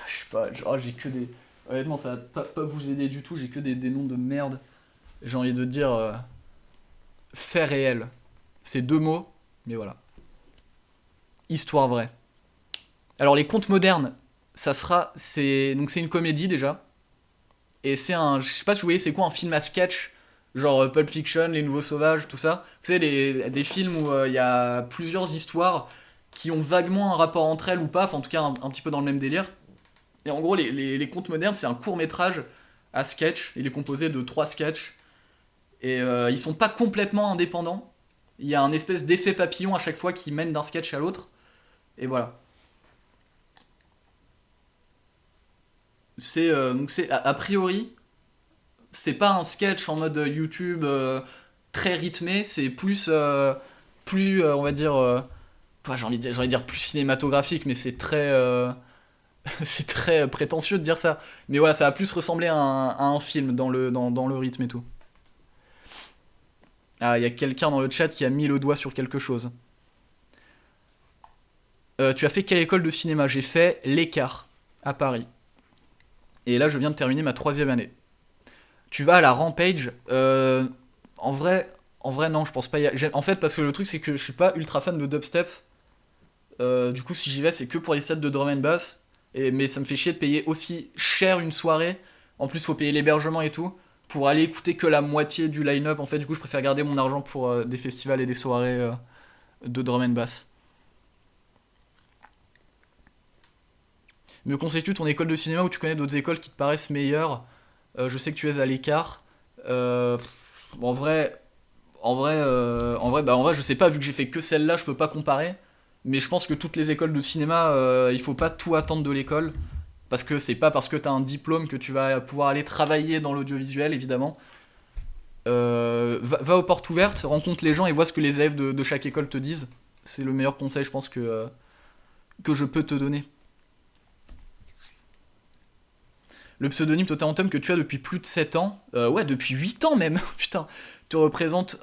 Speaker 1: Je sais pas, genre, j'ai que des. Honnêtement, ça va pas vous aider du tout, j'ai que des noms de merde. J'ai envie de dire. Fait réel. C'est 2 mots, mais voilà. Histoire vraie. Alors, les contes modernes, ça sera. Donc, c'est une comédie déjà. Et c'est un. Je sais pas si vous voyez, c'est quoi un film à sketch? Genre Pulp Fiction, Les Nouveaux Sauvages, tout ça. Vous savez, des films où il y a plusieurs histoires qui ont vaguement un rapport entre elles ou pas, enfin en tout cas un petit peu dans le même délire. Et en gros, les contes modernes, c'est un court métrage à sketch. Il est composé de 3 sketchs. Et ils sont pas complètement indépendants. Il y a un espèce d'effet papillon à chaque fois qui mène d'un sketch à l'autre. Et voilà. Donc c'est a priori, c'est pas un sketch en mode YouTube très rythmé, c'est plus on va dire, j'ai envie de dire plus cinématographique, mais c'est très, c'est très prétentieux de dire ça. Mais voilà, ça va plus ressembler à un film dans le rythme et tout. Ah, il y a quelqu'un dans le chat qui a mis le doigt sur quelque chose. Tu as fait quelle école de cinéma? J'ai fait l'Écart à Paris. Et là, je viens de terminer ma 3e année. Tu vas à la Rampage. En vrai, non, je pense pas. En fait, parce que le truc, c'est que je suis pas ultra fan de dubstep. Du coup, si j'y vais, c'est que pour les sets de drum and bass. Mais ça me fait chier de payer aussi cher une soirée. En plus, faut payer l'hébergement et tout. Pour aller écouter que la moitié du line-up. En fait, du coup, je préfère garder mon argent pour des festivals et des soirées de drum and bass. Me conseilles-tu ton école de cinéma ou tu connais d'autres écoles qui te paraissent meilleures? Je sais que tu es à l'Écart. Bon, en vrai, je sais pas, vu que j'ai fait que celle-là, je peux pas comparer. Mais je pense que toutes les écoles de cinéma, il faut pas tout attendre de l'école. Parce que c'est pas parce que t'as un diplôme que tu vas pouvoir aller travailler dans l'audiovisuel, évidemment. Va aux portes ouvertes, rencontre les gens et vois ce que les élèves de chaque école te disent. C'est le meilleur conseil, je pense, que je peux te donner. Le pseudonyme Totalentum que tu as depuis plus de 7 ans. Ouais, depuis 8 ans même. Putain. Te représente.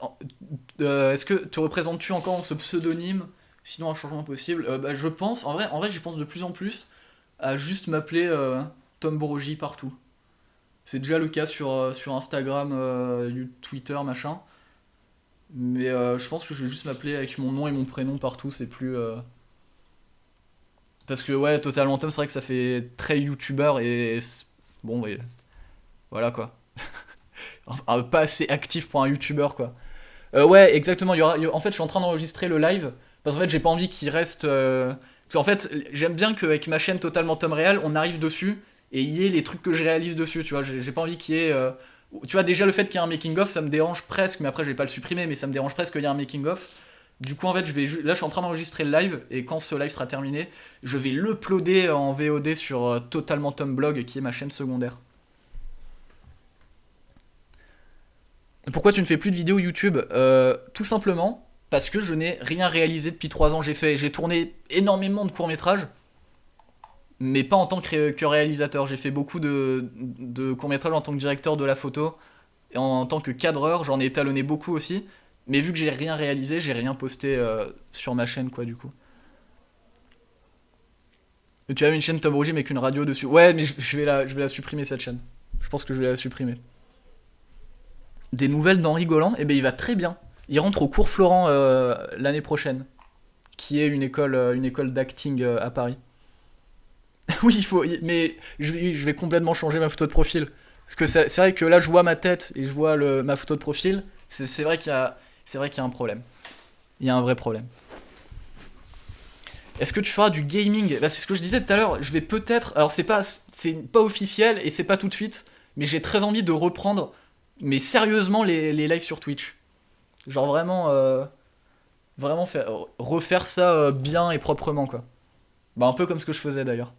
Speaker 1: Est-ce que te représentes-tu encore ce pseudonyme? Sinon, un changement possible. Bah, je pense. En vrai, j'y pense de plus en plus à juste m'appeler Tom Brogy partout. C'est déjà le cas sur Instagram, Twitter, machin. Mais je pense que je vais juste m'appeler avec mon nom et mon prénom partout. C'est plus. Parce que ouais, Totalentum, c'est vrai que ça fait très youtubeur et. Bon, ouais, voilà quoi. Pas assez actif pour un youtubeur quoi. Ouais, exactement. En fait, je suis en train d'enregistrer le live parce qu'en fait, j'ai pas envie qu'il reste. Parce qu'en fait, j'aime bien qu'avec ma chaîne Totalement Tom Réal, on arrive dessus et il y ait les trucs que je réalise dessus. Tu vois, j'ai pas envie qu'il y ait. Tu vois, déjà le fait qu'il y ait un making of, ça me dérange presque. Mais après, je vais pas le supprimer, mais ça me dérange presque qu'il y ait un making of. Du coup, en fait, là, je suis en train d'enregistrer le live et quand ce live sera terminé, je vais l'uploader en VOD sur Totalement Tom Blog, qui est ma chaîne secondaire. Pourquoi tu ne fais plus de vidéos YouTube? Tout simplement parce que je n'ai rien réalisé depuis 3 ans. J'ai tourné énormément de courts-métrages, mais pas en tant que réalisateur. J'ai fait beaucoup de courts-métrages en tant que directeur de la photo et en tant que cadreur. J'en ai étalonné beaucoup aussi. Mais vu que j'ai rien réalisé, j'ai rien posté sur ma chaîne, quoi, du coup. Et tu as une chaîne Tom Roger, mais qu'une radio dessus. Ouais, mais je vais la supprimer, cette chaîne. Je pense que je vais la supprimer. Des nouvelles d'Henri Golan, eh ben il va très bien. Il rentre au cours Florent l'année prochaine, qui est une école d'acting à Paris. Oui, mais je vais complètement changer ma photo de profil. Parce que c'est vrai que là, je vois ma tête et je vois ma photo de profil. C'est vrai c'est vrai qu'il y a un problème. Il y a un vrai problème. Est-ce que tu feras du gaming? Bah, c'est ce que je disais tout à l'heure. Je vais peut-être. Alors, c'est pas officiel et c'est pas tout de suite. Mais j'ai très envie de reprendre, mais sérieusement, les lives sur Twitch. Genre vraiment refaire ça bien et proprement, quoi. Bah, un peu comme ce que je faisais d'ailleurs.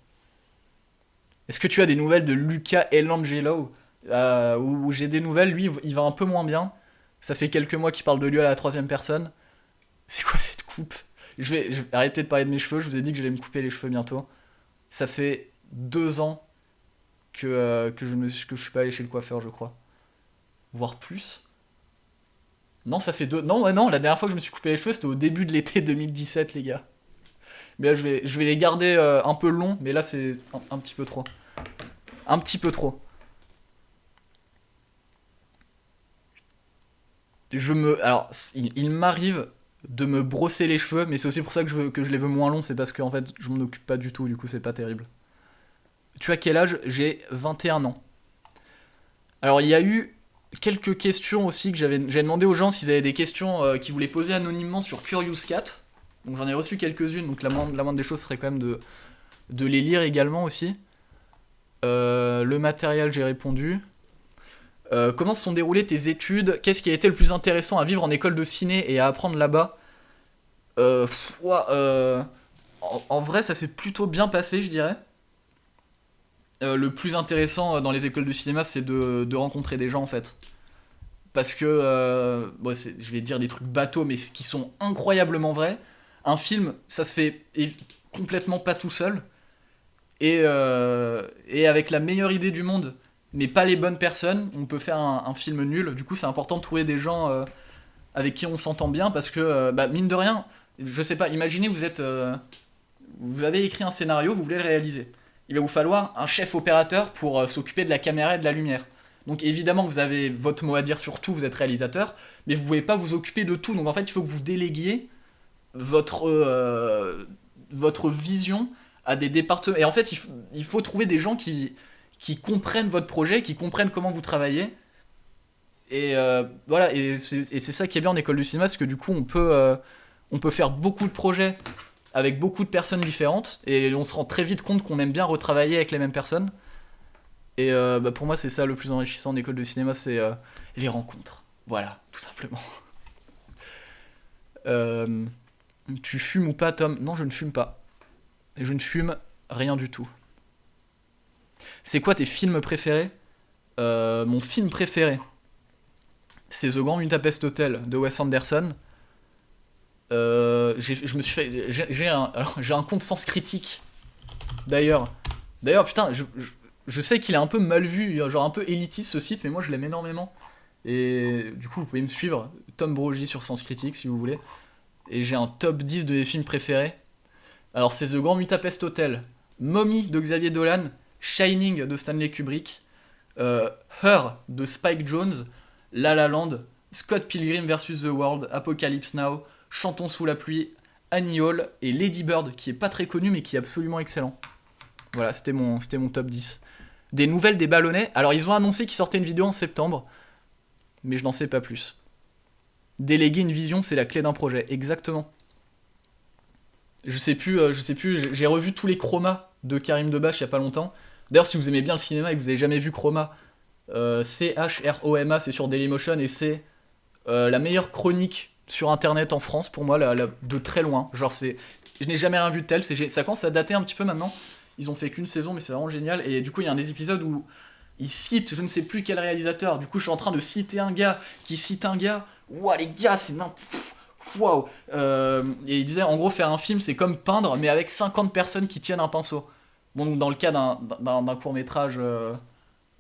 Speaker 1: Est-ce que tu as des nouvelles de Luca Elangelo? Où j'ai des nouvelles, lui, il va un peu moins bien. Ça fait quelques mois qu'il parle de lui à la troisième personne. C'est quoi cette coupe? Je vais arrêter de parler de mes cheveux, je vous ai dit que j'allais me couper les cheveux bientôt. Ça fait 2 ans que je suis pas allé chez le coiffeur, je crois. Voire plus. Non, ça fait 2. Non, ouais, non, la dernière fois que je me suis coupé les cheveux, c'était au début de l'été 2017, les gars. Mais là, je vais les garder un peu longs, mais là, c'est un petit peu trop. Un petit peu trop. Alors, il m'arrive de me brosser les cheveux, mais c'est aussi pour ça que je les veux moins longs, c'est parce qu'en fait, je m'en occupe pas du tout, du coup, c'est pas terrible. Tu as quel âge? J'ai 21 ans. Alors, il y a eu quelques questions aussi que j'avais demandé aux gens s'ils avaient des questions qu'ils voulaient poser anonymement sur Curious Cat. Donc, j'en ai reçu quelques-unes, donc la moindre des choses serait quand même de les lire également aussi. Le matériel, j'ai répondu. Comment se sont déroulées tes études? Qu'est-ce qui a été le plus intéressant à vivre en école de ciné et à apprendre là-bas? Ouah, en vrai, ça s'est plutôt bien passé, je dirais. Le plus intéressant dans les écoles de cinéma, c'est de rencontrer des gens, en fait. Parce que, bon, je vais dire des trucs bateaux, mais qui sont incroyablement vrais. Un film, ça se fait complètement pas tout seul. Et avec la meilleure idée du monde, mais pas les bonnes personnes, on peut faire un film nul. Du coup, c'est important de trouver des gens avec qui on s'entend bien, parce que, bah, mine de rien, je sais pas, imaginez vous avez écrit un scénario, vous voulez le réaliser. Il va vous falloir un chef opérateur pour s'occuper de la caméra et de la lumière. Donc évidemment, vous avez votre mot à dire sur tout, vous êtes réalisateur, mais vous pouvez pas vous occuper de tout. Donc en fait, il faut que vous déléguiez votre vision à des départements. Et en fait, il faut trouver des gens qui comprennent votre projet, qui comprennent comment vous travaillez. Et voilà, et c'est ça qui est bien en école du cinéma, c'est que du coup, on peut faire beaucoup de projets avec beaucoup de personnes différentes, et on se rend très vite compte qu'on aime bien retravailler avec les mêmes personnes. Et bah, pour moi, c'est ça le plus enrichissant en école de cinéma, c'est les rencontres. Voilà, tout simplement. Euh, Tu fumes ou pas, Tom? Non, je ne fume pas. Et je ne fume rien du tout. C'est quoi tes films préférés? Mon film préféré, c'est The Grand Budapest Hotel de Wes Anderson. Je me suis fait, j'ai un compte Sens Critique. D'ailleurs, putain, je sais qu'il est un peu mal vu, genre un peu élitiste ce site, mais moi je l'aime énormément. Et du coup, vous pouvez me suivre, Tom Brogy sur Sens Critique si vous voulez. Et j'ai un top 10 de mes films préférés. Alors c'est The Grand Budapest Hotel, Mommy de Xavier Dolan, Shining de Stanley Kubrick, Her de Spike Jonze, La La Land, Scott Pilgrim vs The World, Apocalypse Now, Chantons sous la pluie, Annie Hall et Lady Bird, qui est pas très connu mais qui est absolument excellent. Voilà, c'était mon top 10. Des nouvelles des ballonnets. Alors ils ont annoncé qu'ils sortaient une vidéo en septembre, mais je n'en sais pas plus. Déléguer une vision, c'est la clé d'un projet, exactement. Je sais plus, j'ai revu tous les chromas de Karim Debache il y a pas longtemps. D'ailleurs, si vous aimez bien le cinéma et que vous avez jamais vu Chroma, CHROMA, c'est sur Dailymotion et c'est la meilleure chronique sur internet en France pour moi, de très loin. Genre, je n'ai jamais rien vu de tel. Ça commence à dater un petit peu maintenant. Ils ont fait qu'une saison, mais c'est vraiment génial. Et du coup, il y a un des épisodes où ils citent je ne sais plus quel réalisateur. Du coup, je suis en train de citer un gars qui cite un gars. Ouah, les gars, c'est n'importe. Waouh. Et il disait, en gros, faire un film, c'est comme peindre, mais avec 50 personnes qui tiennent un pinceau. Bon, donc dans le cas d'un court-métrage,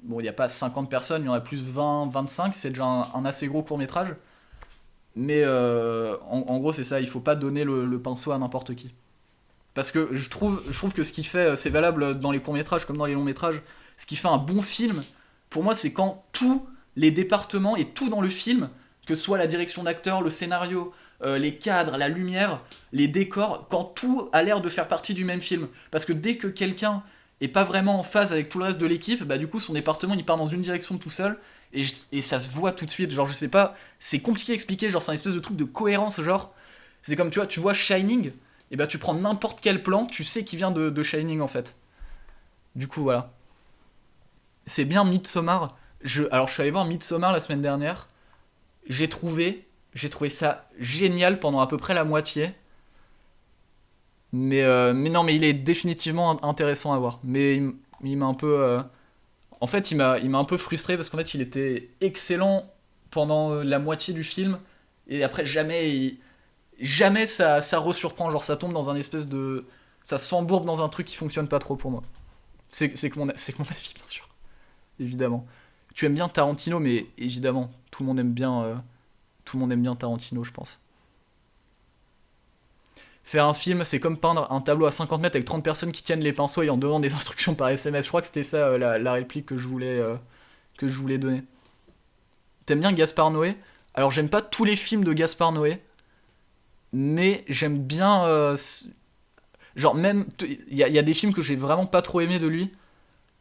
Speaker 1: bon, il n'y a pas 50 personnes, il y en a plus 20, 25, c'est déjà un assez gros court-métrage. Mais en gros, c'est ça, il faut pas donner le pinceau à n'importe qui. Parce que je trouve que ce qui fait, c'est valable dans les courts-métrages comme dans les longs-métrages, ce qui fait un bon film, pour moi, c'est quand tous les départements et tout dans le film, que ce soit la direction d'acteur, le scénario, les cadres, la lumière, les décors, quand tout a l'air de faire partie du même film. Parce que dès que quelqu'un est pas vraiment en phase avec tout le reste de l'équipe, bah du coup son département il part dans une direction tout seul, et ça se voit tout de suite. Genre je sais pas, c'est compliqué à expliquer, genre c'est un espèce de truc de cohérence, genre c'est comme tu vois Shining, et bah tu prends n'importe quel plan, tu sais qui vient de Shining en fait. Du coup voilà. C'est bien Midsommar. Alors je suis allé voir Midsommar la semaine dernière, j'ai trouvé ça génial pendant à peu près la moitié. Mais non, mais il est définitivement intéressant à voir. Mais il m'a un peu. En fait, il m'a un peu frustré parce qu'en fait, il était excellent pendant la moitié du film. Et après, jamais ça resurprend. Genre, ça tombe dans un espèce de. Ça s'embourbe dans un truc qui fonctionne pas trop pour moi. C'est que mon avis, bien sûr. Évidemment. Tu aimes bien Tarantino, mais évidemment, tout le monde aime bien Tarantino, je pense. Faire un film, c'est comme peindre un tableau à 50 mètres avec 30 personnes qui tiennent les pinceaux et en donnant des instructions par SMS. Je crois que c'était ça la réplique que je voulais donner. T'aimes bien Gaspard Noé? Alors j'aime pas tous les films de Gaspard Noé, mais j'aime bien... genre même... Il y a des films que j'ai vraiment pas trop aimé de lui,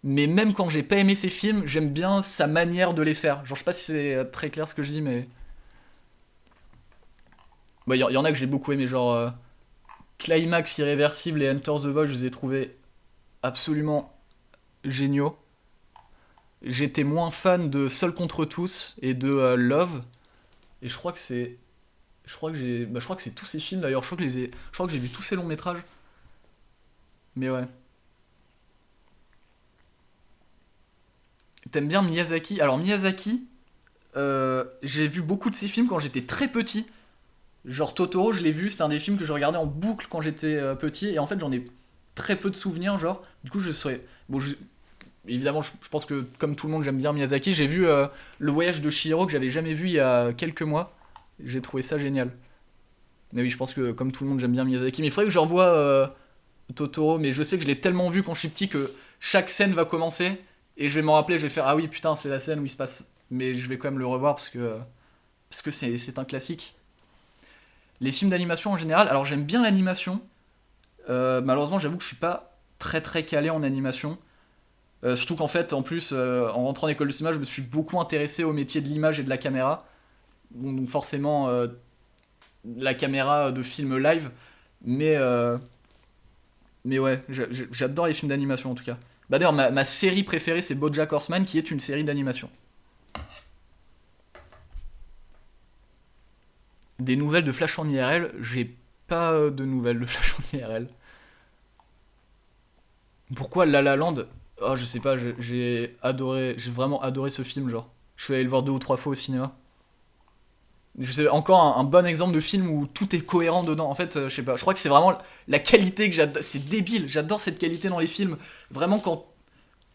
Speaker 1: mais même quand j'ai pas aimé ses films, j'aime bien sa manière de les faire. Genre je sais pas si c'est très clair ce que je dis, mais... Bah, y en a que j'ai beaucoup aimé, genre... Climax Irréversible et Enter the Void, je les ai trouvés absolument géniaux. J'étais moins fan de Seul contre tous et de Love. Et je crois que c'est. Je crois que c'est tous ces films d'ailleurs. Je crois que j'ai vu tous ces longs métrages. Mais ouais. T'aimes bien Miyazaki? Alors Miyazaki, j'ai vu beaucoup de ses films quand j'étais très petit. Genre Totoro, je l'ai vu, c'était un des films que je regardais en boucle quand j'étais petit. Et en fait, j'en ai très peu de souvenirs, genre. Du coup, je serais. Bon, évidemment, je pense que comme tout le monde, j'aime bien Miyazaki. J'ai vu Le Voyage de Chihiro que j'avais jamais vu il y a quelques mois. J'ai trouvé ça génial. Mais oui, je pense que comme tout le monde, j'aime bien Miyazaki. Mais il faudrait que je revoie Totoro. Mais je sais que je l'ai tellement vu quand je suis petit que chaque scène va commencer. Et je vais m'en rappeler, je vais faire ah oui, putain, c'est la scène où il se passe. Mais je vais quand même le revoir parce que c'est un classique. Les films d'animation en général, alors j'aime bien l'animation. Malheureusement, j'avoue que je suis pas très très calé en animation. Surtout qu'en fait, en plus, en rentrant en école de cinéma, je me suis beaucoup intéressé au métier de l'image et de la caméra. Donc forcément, la caméra de film live. Mais, euh, mais ouais, j'adore les films d'animation en tout cas. Bah d'ailleurs, ma série préférée, c'est BoJack Horseman, qui est une série d'animation. Des nouvelles de Flash en IRL, j'ai pas de nouvelles de Flash en IRL. Pourquoi La La Land? Oh, je sais pas, j'ai adoré, j'ai vraiment adoré ce film, genre. Je suis allé le voir 2 ou 3 fois au cinéma. Je sais, encore un bon exemple de film où tout est cohérent dedans. En fait, je sais pas, je crois que c'est vraiment la qualité que j'adore. C'est débile, j'adore cette qualité dans les films. Vraiment, quand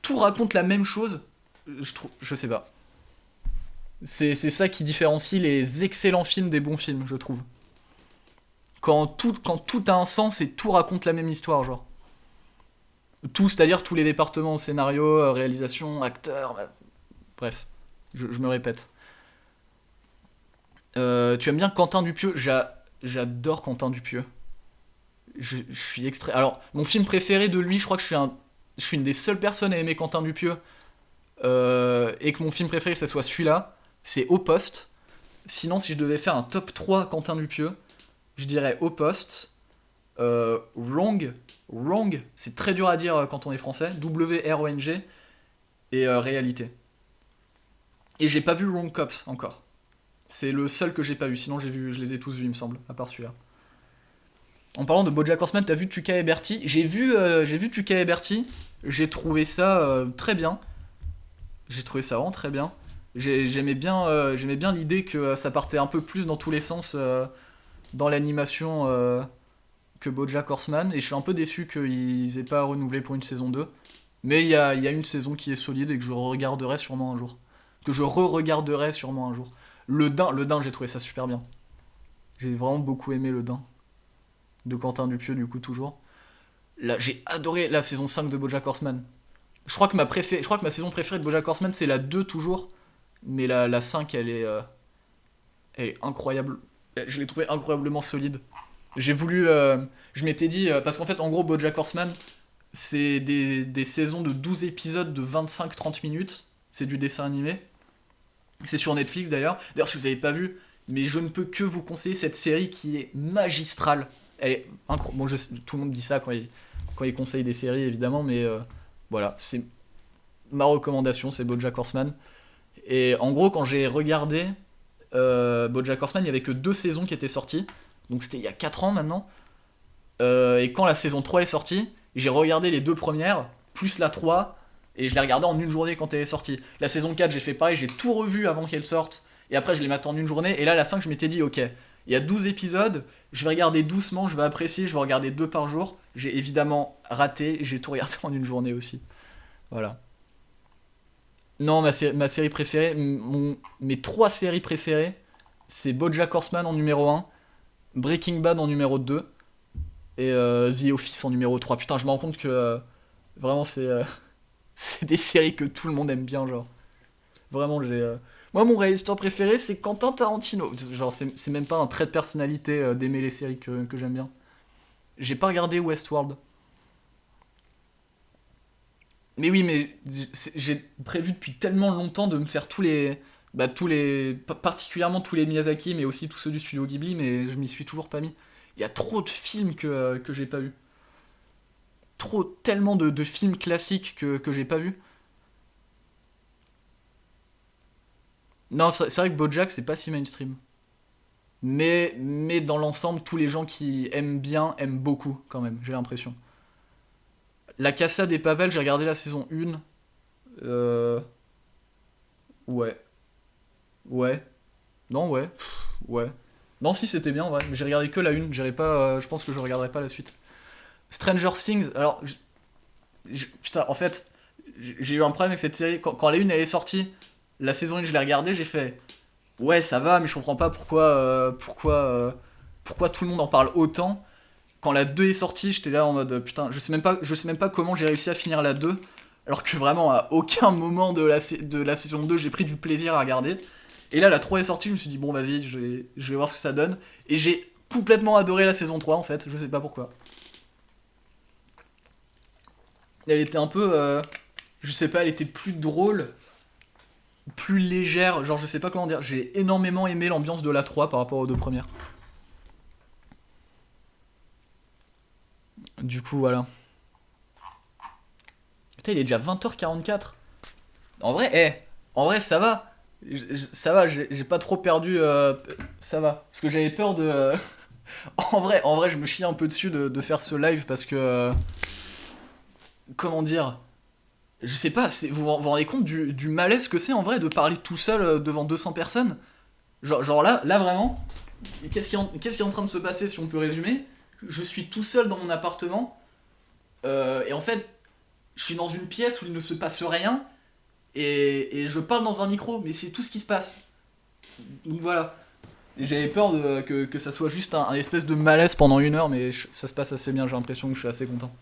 Speaker 1: tout raconte la même chose, je trouve, je sais pas. C'est ça qui différencie les excellents films des bons films, je trouve. Quand tout a un sens et tout raconte la même histoire, genre. Tout, c'est-à-dire tous les départements, scénario, réalisation, acteur, bref, je me répète. Tu aimes bien Quentin Dupieux? J'adore Quentin Dupieux. Je suis extrait. Alors, mon film préféré de lui, je crois que je suis une des seules personnes à aimer Quentin Dupieux. Et que mon film préféré, que ce soit celui-là, c'est Au Poste. Sinon, si je devais faire un top 3 Quentin Dupieux, je dirais Au Poste, Wrong, Wrong, c'est très dur à dire quand on est français, W-R-O-N-G, et Réalité. Et j'ai pas vu Wrong Cops encore. C'est le seul que j'ai pas vu, sinon je les ai tous vus, il me semble, à part celui-là. En parlant de BoJack Horseman, t'as vu Tuca et Bertie? J'ai vu Tuca et Bertie, j'ai trouvé ça très bien. J'ai trouvé ça vraiment très bien. J'aimais bien l'idée que ça partait un peu plus dans tous les sens dans l'animation que BoJack Horseman, et je suis un peu déçu qu'ils aient pas renouvelé pour une saison 2. Mais il y a une saison qui est solide et que je regarderai sûrement un jour. Que je re-regarderai sûrement un jour. Le Dain, j'ai trouvé ça super bien. J'ai vraiment beaucoup aimé Le Dain. De Quentin Dupieux, du coup, toujours. Là, j'ai adoré la saison 5 de BoJack Horseman. Je crois que ma saison préférée de BoJack Horseman, c'est la 2 toujours. Mais la 5, elle est incroyable. Je l'ai trouvée incroyablement solide. J'ai voulu... je m'étais dit... parce qu'en fait, en gros, BoJack Horseman, c'est des saisons de 12 épisodes de 25-30 minutes. C'est du dessin animé. C'est sur Netflix d'ailleurs. D'ailleurs, si vous n'avez pas vu, mais je ne peux que vous conseiller cette série qui est magistrale. Elle est incroyable. Bon, tout le monde dit ça quand il conseille des séries, évidemment, mais voilà, c'est ma recommandation, c'est BoJack Horseman. Et en gros, quand j'ai regardé BoJack Horseman, il n'y avait que 2 saisons qui étaient sorties. Donc c'était il y a 4 ans maintenant. Et quand la saison 3 est sortie, j'ai regardé les 2 premières, plus la 3, et je l'ai regardée en une journée quand elle est sortie. La saison 4, j'ai fait pareil, j'ai tout revu avant qu'elle sorte, et après je l'ai maté en une journée, et là la 5, je m'étais dit, ok, il y a 12 épisodes, je vais regarder doucement, je vais apprécier, je vais regarder 2 par jour. J'ai évidemment raté, j'ai tout regardé en une journée aussi. Voilà. Non, ma série préférée, mes 3 séries préférées, c'est BoJack Horseman en numéro 1, Breaking Bad en numéro 2, et The Office en numéro 3. Putain, je me rends compte que vraiment c'est des séries que tout le monde aime bien, genre. Vraiment, moi, mon réalisateur préféré, c'est Quentin Tarantino. Genre, c'est même pas un trait de personnalité d'aimer les séries que j'aime bien. J'ai pas regardé Westworld. Mais oui, mais j'ai prévu depuis tellement longtemps de me faire tous les... Bah, particulièrement tous les Miyazaki, mais aussi tous ceux du studio Ghibli, mais je m'y suis toujours pas mis. Il y a trop de films que j'ai pas vu. Tellement de films classiques que j'ai pas vu. Non, c'est vrai que BoJack, c'est pas si mainstream. Mais dans l'ensemble, tous les gens qui aiment bien aiment beaucoup, quand même, j'ai l'impression. La Casa des Papel, j'ai regardé la saison 1. Euh... Ouais. Ouais. Non, ouais. Ouais. Non, si, c'était bien, ouais. Mais j'ai regardé que la 1. J'irai pas, je pense que je regarderai pas la suite. Stranger Things, alors. Putain, en fait, j'ai eu un problème avec cette série. Quand la 1 elle est sortie, la saison 1, je l'ai regardée, j'ai fait. Ouais, ça va, mais je comprends pas pourquoi tout le monde en parle autant. Quand la 2 est sortie, j'étais là en mode putain, je sais même pas comment j'ai réussi à finir la 2, alors que vraiment à aucun moment de la saison 2 j'ai pris du plaisir à regarder. Et là la 3 est sortie, je me suis dit bon vas-y, je vais voir ce que ça donne. Et j'ai complètement adoré la saison 3 en fait, je sais pas pourquoi. Elle était un peu, je sais pas, elle était plus drôle, plus légère, genre je sais pas comment dire. J'ai énormément aimé l'ambiance de la 3 par rapport aux deux premières. Du coup voilà. Putain, il est déjà 20h44. En vrai, en vrai, ça va. Ça va, j'ai pas trop perdu. Ça va. Parce que j'avais peur de. En vrai, je me chie un peu dessus de faire ce live parce que. Comment dire. Je sais pas, vous rendez compte du malaise que c'est en vrai de parler tout seul devant 200 personnes. Genre là vraiment, qu'est-ce qui est en train de se passer si on peut résumer. Je suis tout seul dans mon appartement. Et en fait, je suis dans une pièce où il ne se passe rien. Et je parle dans un micro, mais c'est tout ce qui se passe. Donc voilà. Et j'avais peur que ça soit juste un espèce de malaise pendant 1 heure, mais ça se passe assez bien, j'ai l'impression que je suis assez content.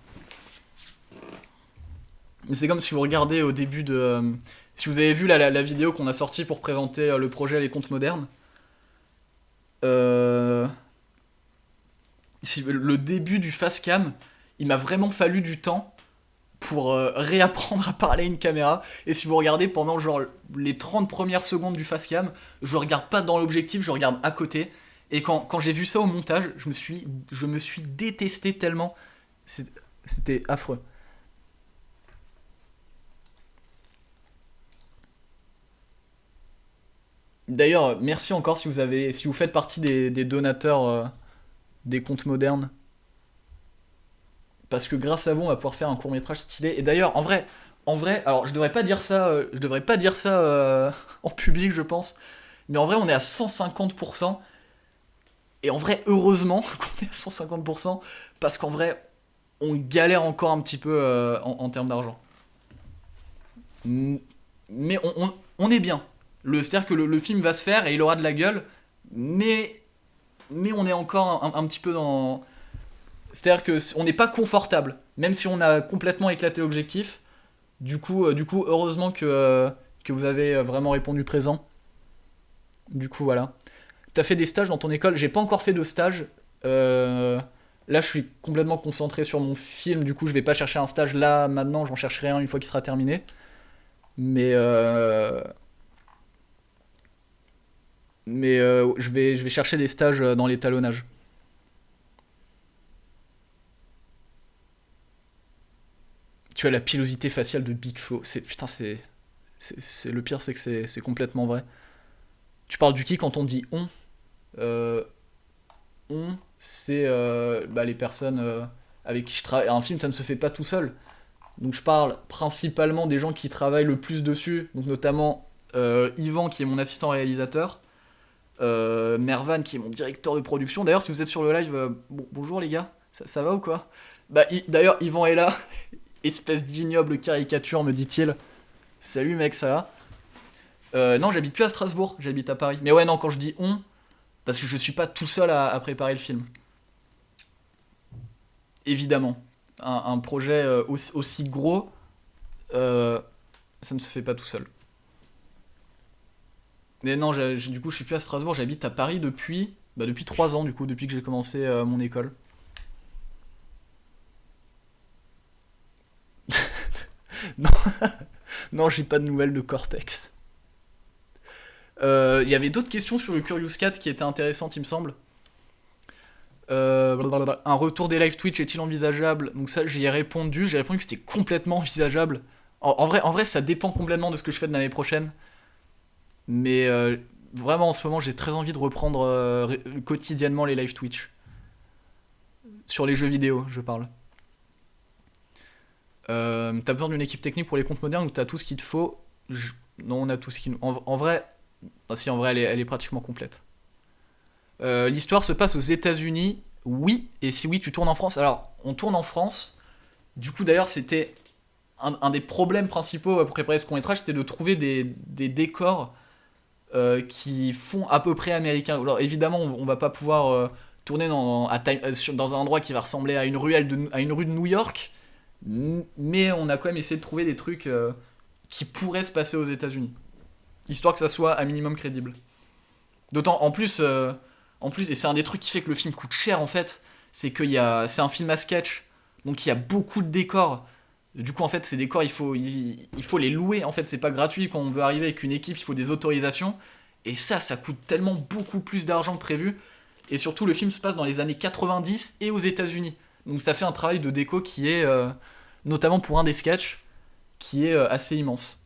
Speaker 1: Mais c'est comme si vous regardez au début de... si vous avez vu la vidéo qu'on a sortie pour présenter le projet Les Contes Modernes, euh, le début du facecam, il m'a vraiment fallu du temps pour réapprendre à parler à une caméra. Et si vous regardez pendant genre les 30 premières secondes du facecam, je regarde pas dans l'objectif, je regarde à côté. Et quand j'ai vu ça au montage, je me suis détesté tellement. C'était affreux. D'ailleurs, merci encore si vous faites partie des donateurs des comptes modernes. Parce que grâce à vous, on va pouvoir faire un court métrage stylé. Et d'ailleurs, en vrai, alors je devrais pas dire ça en public, je pense. Mais en vrai, on est à 150%. Et en vrai, heureusement qu'on est à 150%. Parce qu'en vrai, on galère encore un petit peu en termes d'argent. Mais on est bien. C'est-à-dire que le film va se faire et il aura de la gueule. Mais, mais on est encore un petit peu dans. C'est-à-dire qu'on n'est pas confortable. Même si on a complètement éclaté l'objectif. Du coup, heureusement que vous avez vraiment répondu présent. Du coup, voilà. T'as fait des stages dans ton école? J'ai pas encore fait de stage. Euh, Là, je suis complètement concentré sur mon film. Du coup, je vais pas chercher un stage là, maintenant. J'en chercherai un une fois qu'il sera terminé. Mais, je vais chercher des stages dans l'étalonnage. Tu as la pilosité faciale de Big Flo. Putain, le pire, c'est que c'est complètement vrai. Tu parles du qui quand on dit on? Euh, On, c'est les personnes avec qui je travaille. Un film, ça ne se fait pas tout seul. Donc je parle principalement des gens qui travaillent le plus dessus. Donc notamment Yvan, qui est mon assistant réalisateur. Mervan, qui est mon directeur de production. D'ailleurs, si vous êtes sur le live, bonjour les gars. Ça va ou quoi? D'ailleurs, Yvan est là. Espèce d'ignoble caricature, me dit-il. Salut mec, ça va? Non, j'habite plus à Strasbourg, j'habite à Paris. Mais ouais, non, quand je dis on, parce que je suis pas tout seul à préparer le film. Évidemment. Un projet aussi gros, euh, ça ne se fait pas tout seul. Mais non, du coup, je suis plus à Strasbourg, j'habite à Paris depuis 3 ans, du coup, depuis que j'ai commencé mon école. Non, non, j'ai pas de nouvelles de Cortex. Il y avait d'autres questions sur le Curious Cat qui étaient intéressantes, il me semble. Un retour des live Twitch est-il envisageable? Donc ça, j'y ai répondu. J'ai répondu que c'était complètement envisageable. En vrai, ça dépend complètement de ce que je fais de l'année prochaine. Mais vraiment, en ce moment, j'ai très envie de reprendre quotidiennement les live Twitch. Sur les jeux vidéo, je parle. T'as besoin d'une équipe technique pour les comptes modernes ou t'as tout ce qu'il te faut? Non, on a tout ce qu'il nous... En vrai... Ah, si, en vrai, elle est pratiquement complète. L'histoire se passe aux États-Unis. Oui, et si oui, tu tournes en France. Alors, on tourne en France. Du coup, d'ailleurs, c'était un des problèmes principaux pour préparer ce court-métrage, c'était de trouver des décors qui font à peu près américain. Alors évidemment, on va pas pouvoir tourner dans un endroit qui va ressembler à une à une rue de New York, mais on a quand même essayé de trouver des trucs qui pourraient se passer aux États-Unis, histoire que ça soit un minimum crédible. D'autant en plus, et c'est un des trucs qui fait que le film coûte cher en fait, c'est un film à sketch, donc il y a beaucoup de décors. Du coup, en fait, ces décors, il faut les louer. En fait, c'est pas gratuit quand on veut arriver avec une équipe, il faut des autorisations. Et ça coûte tellement beaucoup plus d'argent que prévu. Et surtout, le film se passe dans les années 90 et aux États-Unis. Donc, ça fait un travail de déco qui est, notamment pour un des sketchs, qui est assez immense.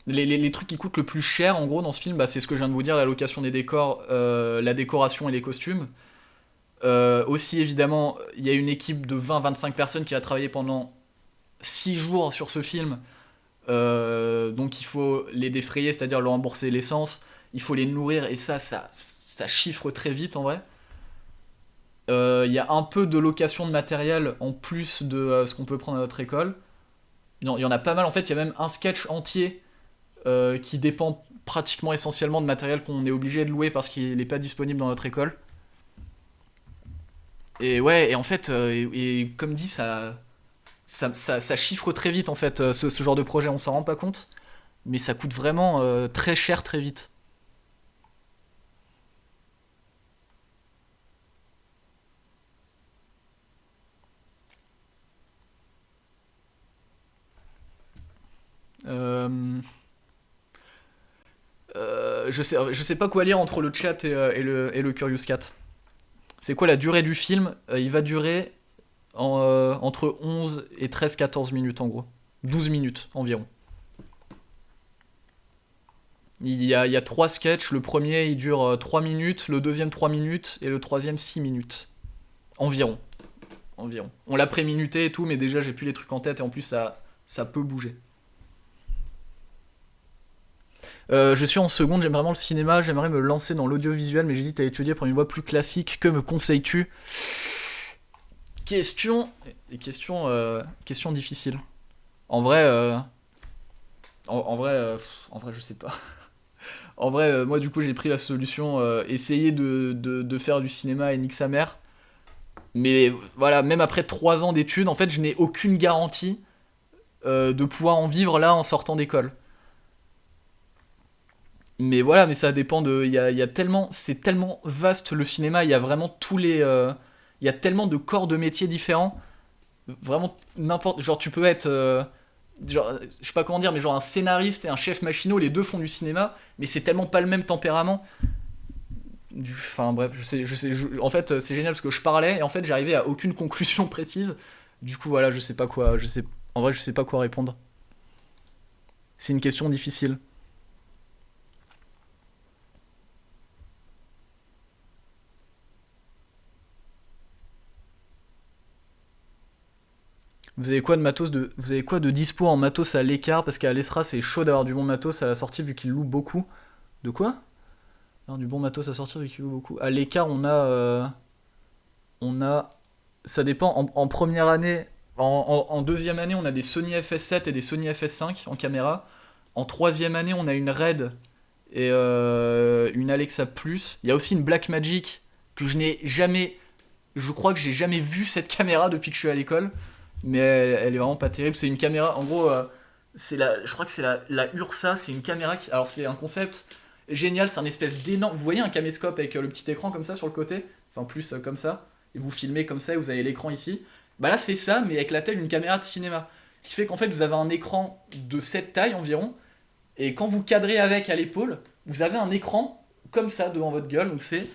Speaker 1: Les trucs qui coûtent le plus cher, en gros, dans ce film, bah, c'est ce que je viens de vous dire, la location des décors, la décoration et les costumes. Aussi, évidemment, il y a une équipe de 20-25 personnes qui a travaillé pendant 6 jours sur ce film. Donc il faut les défrayer, c'est-à-dire leur rembourser l'essence. Il faut les nourrir, et ça chiffre très vite en vrai. Il y a un peu de location de matériel en plus de ce qu'on peut prendre à notre école. Non, il y en a pas mal en fait, il y a même un sketch entier qui dépend pratiquement essentiellement de matériel qu'on est obligé de louer parce qu'il n'est pas disponible dans notre école. Et ouais, et en fait, et comme dit, ça chiffre très vite en fait, ce genre de projet, on s'en rend pas compte, mais ça coûte vraiment très cher très vite. Euh, je sais pas quoi lire entre le chat et le Curious Cat. C'est quoi la durée du film? Il va durer entre 11 et 13-14 minutes en gros. 12 minutes environ. Il y a 3 sketchs, le premier il dure 3 minutes, le deuxième 3 minutes et le troisième 6 minutes. Environ. Environ. On l'a préminuté et tout, mais déjà j'ai plus les trucs en tête et en plus ça peut bouger. Je suis en seconde, j'aime vraiment le cinéma, j'aimerais me lancer dans l'audiovisuel, mais j'hésite à étudier pour une voie plus classique. Que me conseilles-tu? Question. Question difficile. En vrai, en vrai, je sais pas. En vrai, moi du coup j'ai pris la solution essayer de faire du cinéma et nique sa mère. Mais voilà, même après 3 ans d'études, en fait, je n'ai aucune garantie de pouvoir en vivre là en sortant d'école. Mais voilà, mais ça dépend de. Il y a tellement. C'est tellement vaste le cinéma, il y a vraiment tous les. Il y a tellement de corps de métiers différents. Vraiment n'importe. Genre, tu peux être. Genre, je sais pas comment dire, mais genre un scénariste et un chef machinot, les deux font du cinéma, mais c'est tellement pas le même tempérament. Enfin bref, en fait, c'est génial parce que je parlais et en fait, j'arrivais à aucune conclusion précise. Du coup, voilà, je sais pas quoi. En vrai, je sais pas quoi répondre. C'est une question difficile. Vous avez quoi de dispo en matos à l'écart? Parce qu'à l'ESRA, c'est chaud d'avoir du bon matos à la sortie vu qu'ils louent beaucoup. De quoi? Alors, du bon matos à sortir vu qu'ils louent beaucoup. À l'écart, on a. Ça dépend. En première année, en deuxième année, on a des Sony FS7 et des Sony FS5 en caméra. En troisième année, on a une Red et une Alexa Plus. Il y a aussi une Blackmagic que je n'ai jamais. Je crois que j'ai jamais vu cette caméra depuis que je suis à l'école. Mais elle est vraiment pas terrible. C'est une caméra, en gros, je crois que c'est la Ursa. C'est une caméra qui. Alors, c'est un concept génial. C'est un espèce d'énorme. Vous voyez un caméscope avec le petit écran comme ça sur le côté? Enfin, plus comme ça. Et vous filmez comme ça et vous avez l'écran ici. Bah là, c'est ça, mais avec la taille d'une caméra de cinéma. Ce qui fait qu'en fait, vous avez un écran de cette taille environ. Et quand vous cadrez avec à l'épaule, vous avez un écran comme ça devant votre gueule. Donc, c'est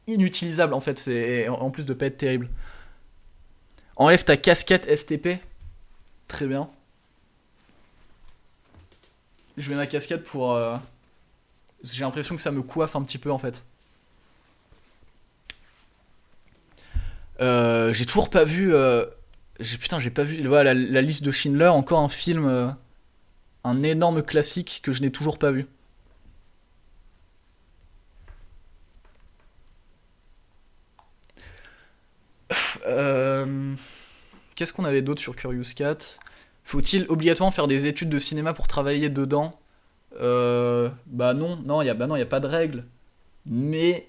Speaker 1: inutilisable en fait. C'est en plus de pas être terrible. Enlève ta casquette STP. Très bien. Je mets ma casquette pour... J'ai l'impression que ça me coiffe un petit peu en fait. J'ai toujours pas vu... Putain, j'ai pas vu... Voilà, la liste de Schindler, encore un film... un énorme classique que je n'ai toujours pas vu. Euh, Qu'est-ce qu'on avait d'autre sur Curious Cat? Faut-il obligatoirement faire des études de cinéma pour travailler dedans? Bah non, non, bah non, y a pas de règle. Mais,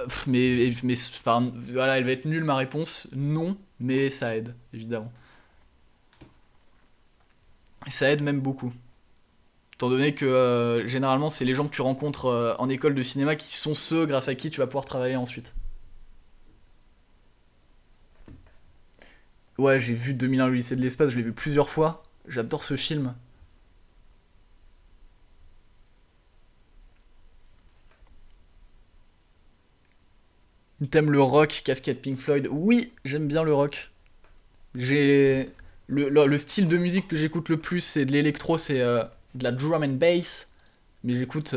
Speaker 1: enfin, voilà, elle va être nulle ma réponse. Non, mais ça aide, évidemment. Et ça aide même beaucoup. Étant donné que généralement, c'est les gens que tu rencontres en école de cinéma qui sont ceux grâce à qui tu vas pouvoir travailler ensuite. Ouais, j'ai vu 2001 le lycée de l'espace, je l'ai vu plusieurs fois. J'adore ce film. T'aimes le rock, casquette Pink Floyd? Oui, j'aime bien le rock. J'ai le style de musique que j'écoute le plus, c'est de l'électro, c'est de la drum and bass, mais j'écoute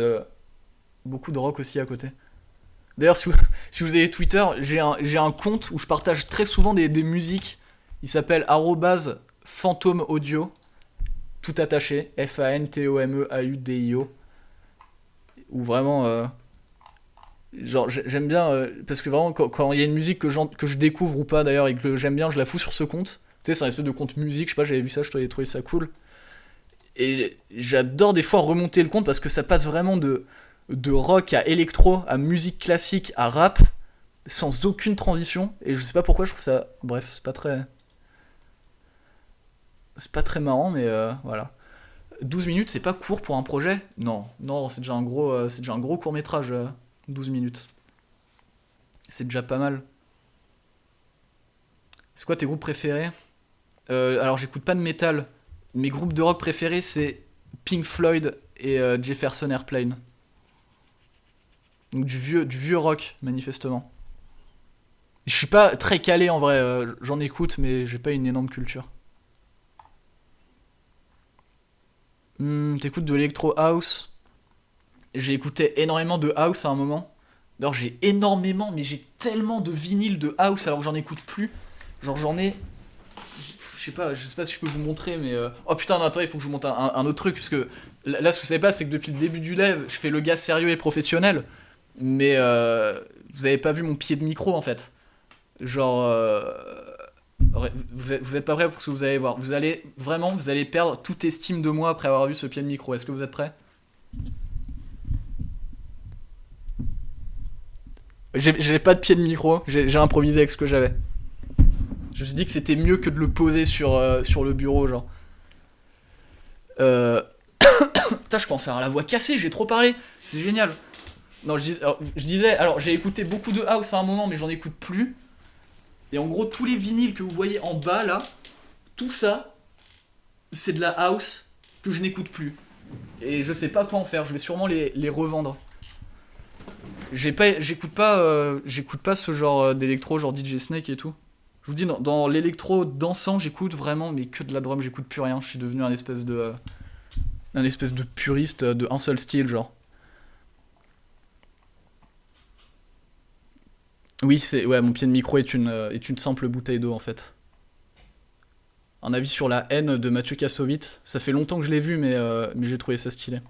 Speaker 1: beaucoup de rock aussi à côté. D'ailleurs, si vous, si vous avez Twitter, j'ai un compte où je partage très souvent des musiques. Il s'appelle @phantom audio, tout attaché, FANTOMEAUDIO, où vraiment, genre j'aime bien, parce que vraiment quand il y a une musique que je découvre ou pas d'ailleurs et que j'aime bien, je la fous sur ce compte. Tu sais, c'est un espèce de compte musique, je sais pas, j'avais vu ça, je trouvais ça cool. Et j'adore des fois remonter le compte parce que ça passe vraiment de rock à électro, à musique classique, à rap, sans aucune transition. Et je sais pas pourquoi, je trouve ça. Bref, c'est pas très. C'est pas très marrant, mais voilà. 12 minutes, c'est pas court pour un projet? Non, non, c'est déjà un gros court métrage, 12 minutes. C'est déjà pas mal. C'est quoi tes groupes préférés? Alors, j'écoute pas de métal. Mes groupes de rock préférés, c'est Pink Floyd et Jefferson Airplane. Donc du vieux rock, manifestement. Je suis pas très calé en vrai, j'en écoute, mais j'ai pas une énorme culture. T'écoutes de l'électro house? J'ai écouté énormément de house à un moment. D'ailleurs, j'ai énormément, mais j'ai tellement de vinyles de house alors que j'en écoute plus. Genre, j'en ai. Je sais pas si je peux vous montrer, mais. Oh putain, non, attends, il faut que je vous montre un autre truc. Parce que là, ce que vous savez pas, c'est que depuis le début du live, je fais le gars sérieux et professionnel. Mais vous avez pas vu mon pied de micro en fait. Genre. Vous êtes pas prêts pour ce que vous allez voir. Vous allez perdre toute estime de moi après avoir vu ce pied de micro. Est-ce que vous êtes prêts? J'ai pas de pied de micro, j'ai improvisé avec ce que j'avais. Je me suis dit que c'était mieux que de le poser sur le bureau, genre. Euh... Putain, je pensais avoir la voix cassée, j'ai trop parlé. C'est génial. Non, je disais, alors j'ai écouté beaucoup de house à un moment, mais j'en écoute plus. Et en gros, tous les vinyles que vous voyez en bas là, tout ça, c'est de la house que je n'écoute plus. Et je sais pas quoi en faire, je vais sûrement les revendre. J'écoute pas ce genre d'électro, genre DJ Snake et tout. Je vous dis, dans l'électro dansant, j'écoute vraiment, mais que de la drum, j'écoute plus rien. Je suis devenu un espèce de puriste de un seul style, genre. Oui, ouais, mon pied de micro est une simple bouteille d'eau en fait. Un avis sur la haine de Mathieu Kassovitz. Ça fait longtemps que je l'ai vu, mais j'ai trouvé ça stylé.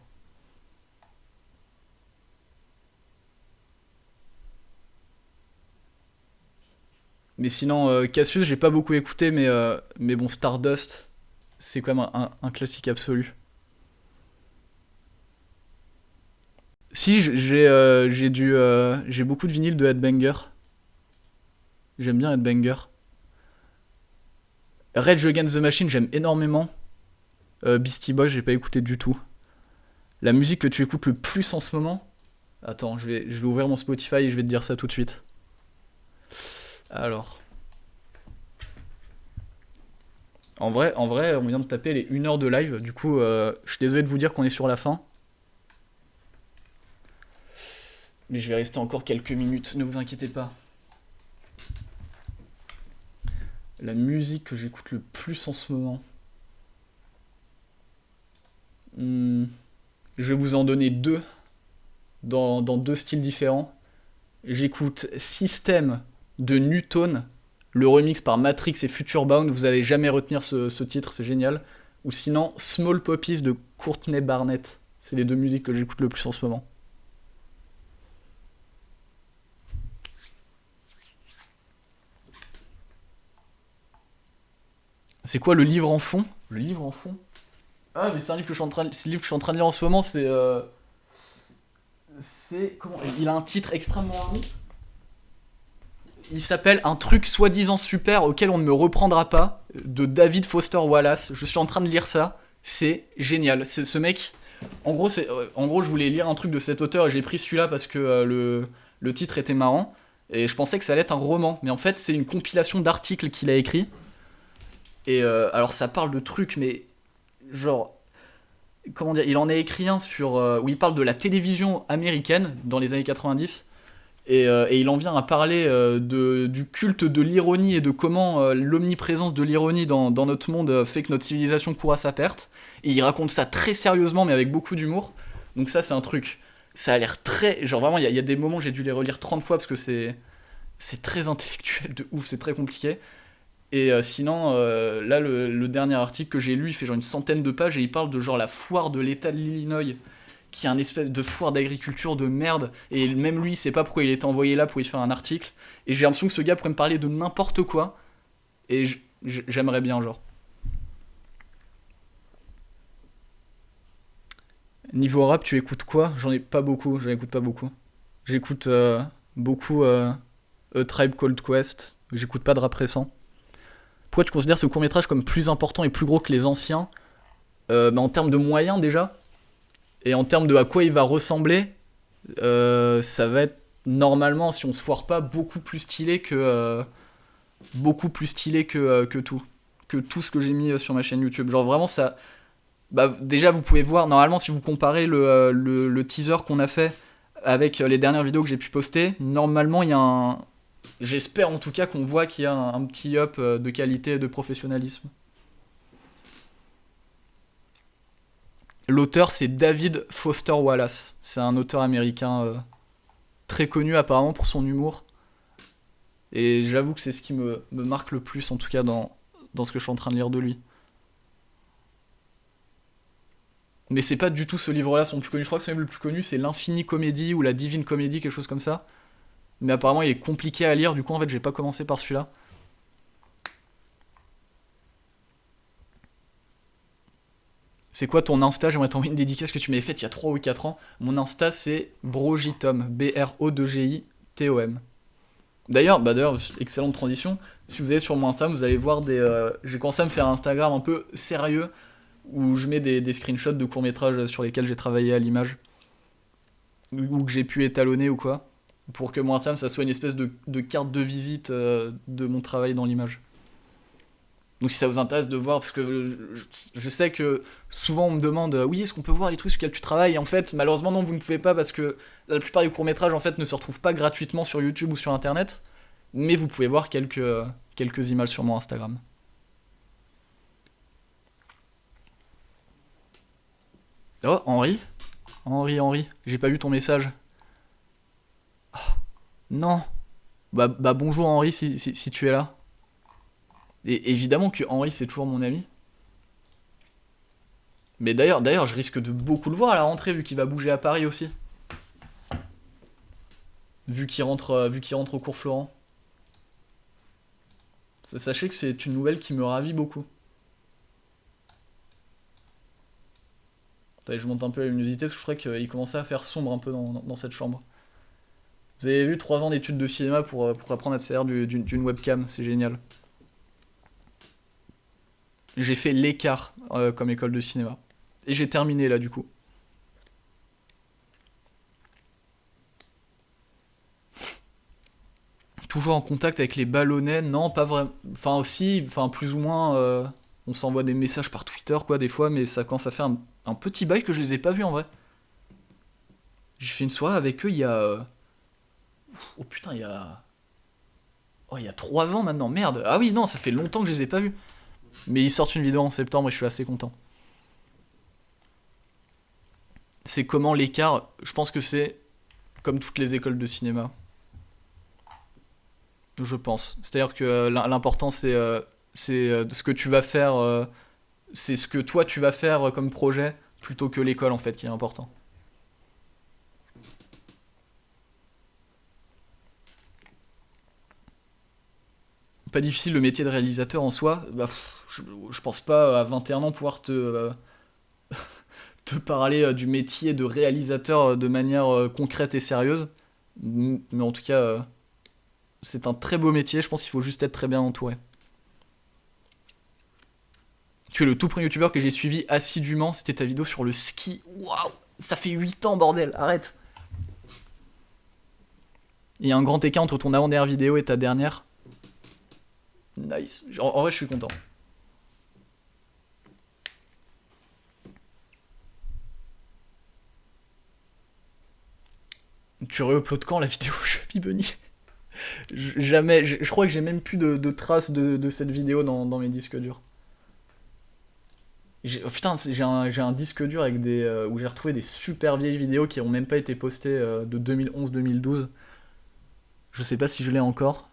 Speaker 1: Mais sinon, Cassius, j'ai pas beaucoup écouté, mais bon, Stardust, c'est quand même un classique absolu. Si, j'ai beaucoup de vinyles de Headbanger. J'aime bien Headbanger. Rage Against the Machine, j'aime énormément. Beastie Boys, j'ai pas écouté du tout. La musique que tu écoutes le plus en ce moment? Attends, je vais ouvrir mon Spotify et je vais te dire ça tout de suite. Alors. En vrai, on vient de taper les 1 heure de live. Du coup, je suis désolé de vous dire qu'on est sur la fin. Mais je vais rester encore quelques minutes, ne vous inquiétez pas. La musique que j'écoute le plus en ce moment. Hmm, je vais vous en donner deux, dans deux styles différents. J'écoute System de Newton, le remix par Matrix et Futurebound. Vous allez jamais retenir ce titre, c'est génial. Ou sinon, Small Poppies de Courtney Barnett. C'est les deux musiques que j'écoute le plus en ce moment. C'est quoi le livre en fond? Le livre en fond? Ah, mais c'est un livre que je suis en train de, c'est le livre que je suis en train de lire en ce moment. C'est comment? Il a un titre extrêmement long. Il s'appelle Un truc soi-disant super auquel on ne me reprendra pas de David Foster Wallace. Je suis en train de lire ça. C'est génial. C'est ce mec. En gros, je voulais lire un truc de cet auteur et j'ai pris celui-là parce que le titre était marrant. Et je pensais que ça allait être un roman. Mais en fait, c'est une compilation d'articles qu'il a écrit. Et alors, ça parle de trucs, mais genre. Comment dire? Il en a écrit un où il parle de la télévision américaine dans les années 90. Et il en vient à parler du culte de l'ironie et de comment l'omniprésence de l'ironie dans notre monde fait que notre civilisation court à sa perte. Et il raconte ça très sérieusement, mais avec beaucoup d'humour. Donc ça, c'est un truc. Ça a l'air très... Genre vraiment, il y a des moments, j'ai dû les relire 30 fois parce que c'est très intellectuel de ouf, c'est très compliqué. Et sinon, là, le dernier article que j'ai lu, il fait genre une centaine de pages et il parle de genre la foire de l'État de l'Illinois qui est un espèce de foire d'agriculture de merde, et même lui, il sait pas pourquoi il était envoyé là pour y faire un article, et j'ai l'impression que ce gars pourrait me parler de n'importe quoi, et j'aimerais bien, genre. Niveau rap, tu écoutes quoi? J'en écoute pas beaucoup. J'écoute beaucoup A Tribe Called Quest, j'écoute pas de rap récent. Pourquoi tu considères ce court-métrage comme plus important et plus gros que les anciens? En termes de moyens déjà, et en termes de à quoi il va ressembler, ça va être normalement, si on se foire pas, beaucoup plus stylé que tout ce que j'ai mis sur ma chaîne YouTube. Genre vraiment ça, bah déjà vous pouvez voir normalement si vous comparez le teaser qu'on a fait avec les dernières vidéos que j'ai pu poster, normalement il y a un, j'espère en tout cas qu'on voit qu'il y a un petit up de qualité et de professionnalisme. L'auteur c'est David Foster Wallace, c'est un auteur américain très connu apparemment pour son humour. Et j'avoue que c'est ce qui me marque le plus, en tout cas dans ce que je suis en train de lire de lui. Mais c'est pas du tout ce livre-là son plus connu. Je crois que son livre le plus connu, c'est L'Infini Comédie ou La Divine Comédie, quelque chose comme ça. Mais apparemment, il est compliqué à lire, du coup, en fait, j'ai pas commencé par celui-là. C'est quoi ton Insta? J'aimerais t'envoyer une dédicace que tu m'avais faite il y a 3 ou 4 ans. Mon Insta, c'est Brogitom. Brogitom. D'ailleurs, excellente transition. Si vous allez sur mon Instagram, vous allez voir j'ai commencé à me faire un Instagram un peu sérieux où je mets des screenshots de courts-métrages sur lesquels j'ai travaillé à l'image ou que j'ai pu étalonner ou quoi. Pour que mon Instagram, ça soit une espèce de carte de visite de mon travail dans l'image. Donc si ça vous intéresse de voir, parce que je sais que souvent on me demande oui, est-ce qu'on peut voir les trucs sur lesquels tu travailles? Et en fait, malheureusement non, vous ne pouvez pas parce que la plupart des courts-métrages en fait ne se retrouvent pas gratuitement sur YouTube ou sur Internet. Mais vous pouvez voir quelques images sur mon Instagram. Oh, Henri, j'ai pas vu ton message. Non. Bah bonjour Henri si tu es là. Et évidemment que Henri c'est toujours mon ami. Mais d'ailleurs, je risque de beaucoup le voir à la rentrée vu qu'il va bouger à Paris aussi. Vu qu'il rentre au cours Florent. Sachez que c'est une nouvelle qui me ravit beaucoup. Attendez, je monte un peu la luminosité parce que je crois qu'il commençait à faire sombre un peu dans cette chambre. Vous avez vu 3 ans d'études de cinéma pour apprendre à se servir d'une webcam, c'est génial. J'ai fait l'écart comme école de cinéma. Et j'ai terminé là du coup. Toujours en contact avec les ballonnets? Non, pas vraiment. Enfin aussi, enfin plus ou moins, on s'envoie des messages par Twitter quoi des fois, mais ça quand ça fait un petit bail que je les ai pas vus en vrai. J'ai fait une soirée avec eux il y a... Oh putain, il y a... Oh, il y a 3 ans maintenant, merde. Ah oui, non, ça fait longtemps que je les ai pas vus. Mais ils sortent une vidéo en septembre et je suis assez content. C'est comment l'écart, je pense que c'est comme toutes les écoles de cinéma. Je pense. C'est-à-dire que l'important c'est ce que tu vas faire, c'est ce que toi tu vas faire comme projet plutôt que l'école en fait qui est important. Pas difficile le métier de réalisateur en soi. Bah, je pense pas à 21 ans pouvoir te parler du métier de réalisateur de manière concrète et sérieuse. Mais en tout cas, c'est un très beau métier. Je pense qu'il faut juste être très bien entouré. Tu es le tout premier youtubeur que j'ai suivi assidûment. C'était ta vidéo sur le ski. Waouh! Ça fait 8 ans, bordel! Arrête! Il y a un grand écart entre ton avant-dernière vidéo et ta dernière. Nice. En vrai, je suis content. Tu re-uploades quand la vidéo Chubby Bunny? Jamais. Je crois que j'ai même plus de traces de cette vidéo dans mes disques durs. Oh putain, j'ai un disque dur avec où j'ai retrouvé des super vieilles vidéos qui ont même pas été postées de 2011-2012. Je sais pas si je l'ai encore.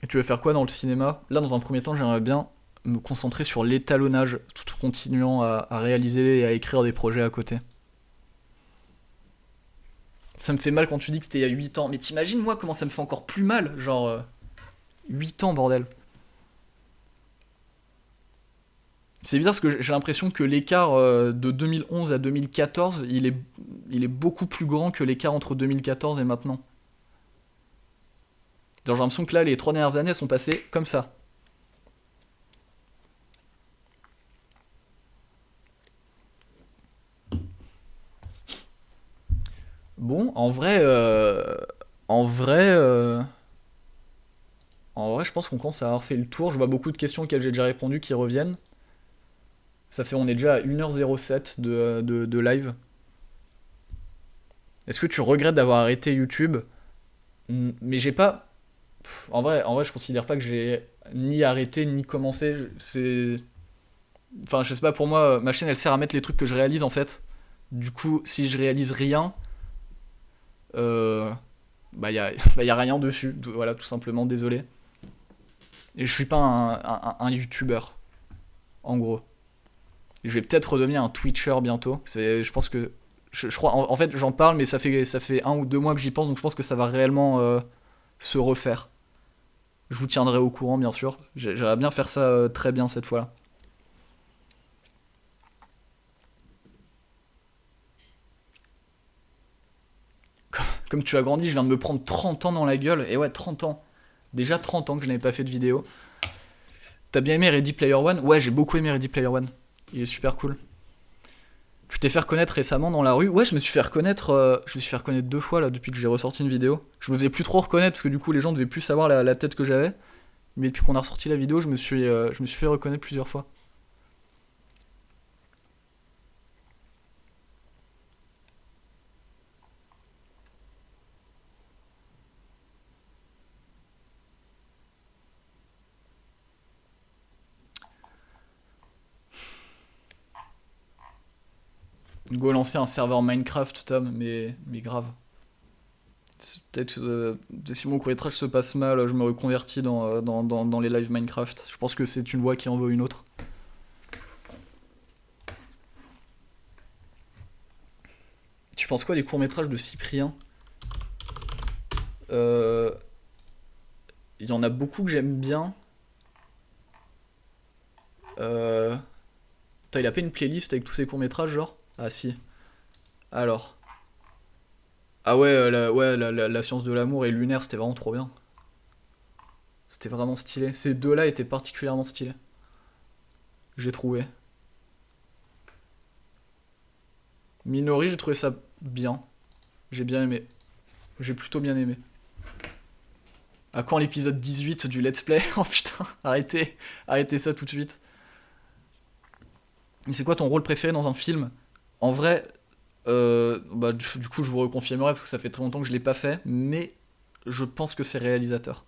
Speaker 1: Et tu veux faire quoi dans le cinéma? Là, dans un premier temps, j'aimerais bien me concentrer sur l'étalonnage, tout en continuant à réaliser et à écrire des projets à côté. Ça me fait mal quand tu dis que c'était il y a 8 ans. Mais t'imagines moi comment ça me fait encore plus mal? Genre... 8 ans, bordel. C'est bizarre parce que j'ai l'impression que l'écart de 2011 à 2014, il est beaucoup plus grand que l'écart entre 2014 et maintenant. Genre, j'ai l'impression que là, les 3 dernières années, elles sont passées comme ça. Bon, en vrai, je pense qu'on commence à avoir fait le tour. Je vois beaucoup de questions auxquelles j'ai déjà répondu qui reviennent. On est déjà à 1h07 de live. Est-ce que tu regrettes d'avoir arrêté YouTube? Mais j'ai pas. En vrai, je considère pas que j'ai ni arrêté ni commencé. Enfin, je sais pas, pour moi, ma chaîne elle sert à mettre les trucs que je réalise en fait. Du coup, si je réalise rien, euh, bah y a rien dessus. Voilà, tout simplement, désolé. Et je suis pas un YouTuber, en gros. Je vais peut-être redevenir un Twitcher bientôt. Je pense que. Je crois, en fait, j'en parle, mais ça fait 1 ou 2 mois que j'y pense, donc je pense que ça va réellement se refaire. Je vous tiendrai au courant, bien sûr. J'aimerais bien faire ça très bien cette fois-là. Comme tu as grandi, je viens de me prendre 30 ans dans la gueule. Et ouais, 30 ans. Déjà 30 ans que je n'avais pas fait de vidéo. T'as bien aimé Ready Player One? Ouais, j'ai beaucoup aimé Ready Player One. Il est super cool. Tu t'es fait reconnaître récemment dans la rue? Ouais, je me suis fait reconnaître 2 fois là depuis que j'ai ressorti une vidéo. Je me faisais plus trop reconnaître parce que du coup les gens devaient plus savoir la tête que j'avais. Mais depuis qu'on a ressorti la vidéo, je me suis fait reconnaître plusieurs fois. Go lancer un serveur Minecraft, Tom, mais grave. C'est peut-être si mon court-métrage se passe mal, je me reconvertis dans les lives Minecraft. Je pense que c'est une voie qui en vaut une autre. Tu penses quoi des courts-métrages de Cyprien? Euh, Il y en a beaucoup que j'aime bien. Euh... Putain, il a pas une playlist avec tous ses courts-métrages, genre? Ah si. Alors. Ah ouais, la science de l'amour et Lunaire, c'était vraiment trop bien. C'était vraiment stylé. Ces deux-là étaient particulièrement stylés. J'ai trouvé. Minori, j'ai trouvé ça bien. J'ai bien aimé. J'ai plutôt bien aimé. À quand l'épisode 18 du let's play? Oh putain, arrêtez ça tout de suite. Et c'est quoi ton rôle préféré dans un film? En vrai, bah, du coup, je vous reconfirmerai parce que ça fait très longtemps que je l'ai pas fait, mais je pense que c'est réalisateur.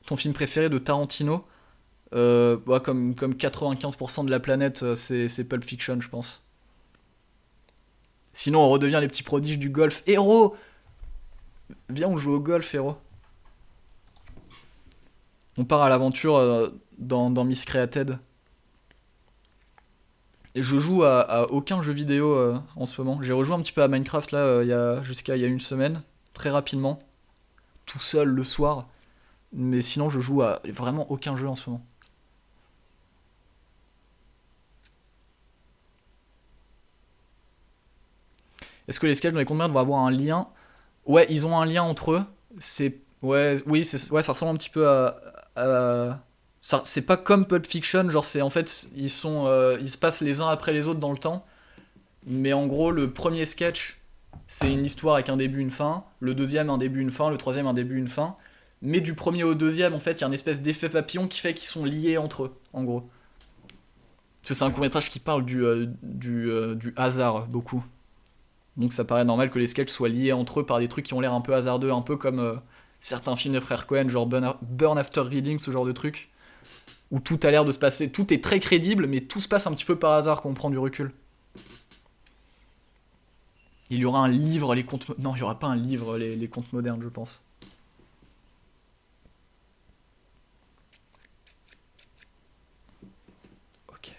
Speaker 1: Ton film préféré de Tarantino? Bah, comme 95% de la planète, c'est Pulp Fiction, je pense. Sinon, on redevient les petits prodiges du golf. Héros! Viens, on joue au golf, héros. On part à l'aventure dans Miscreated. Et je joue à aucun jeu vidéo en ce moment. J'ai rejoué un petit peu à Minecraft là, jusqu'à il y a une semaine, très rapidement, tout seul le soir. Mais sinon, je joue à vraiment aucun jeu en ce moment. Est-ce que les sketchs dans les contes vont avoir un lien? Ouais, ils ont un lien entre eux. C'est ouais, oui, ouais, ça ressemble un petit peu c'est pas comme Pulp Fiction, genre c'est en fait ils se passent les uns après les autres dans le temps. Mais en gros, le premier sketch, c'est une histoire avec un début, une fin. Le deuxième, un début, une fin. Le troisième, un début, une fin. Mais du premier au deuxième, en fait, il y a une espèce d'effet papillon qui fait qu'ils sont liés entre eux, en gros. Parce que c'est un court-métrage qui parle du hasard, beaucoup. Donc ça paraît normal que les sketchs soient liés entre eux par des trucs qui ont l'air un peu hasardeux, un peu comme certains films des frères Cohen, genre Burn After Reading, ce genre de truc. Où tout a l'air de se passer, tout est très crédible, mais tout se passe un petit peu par hasard quand on prend du recul. Il y aura un livre, les contes... Non, il y aura pas un livre, les contes modernes, je pense. Ok.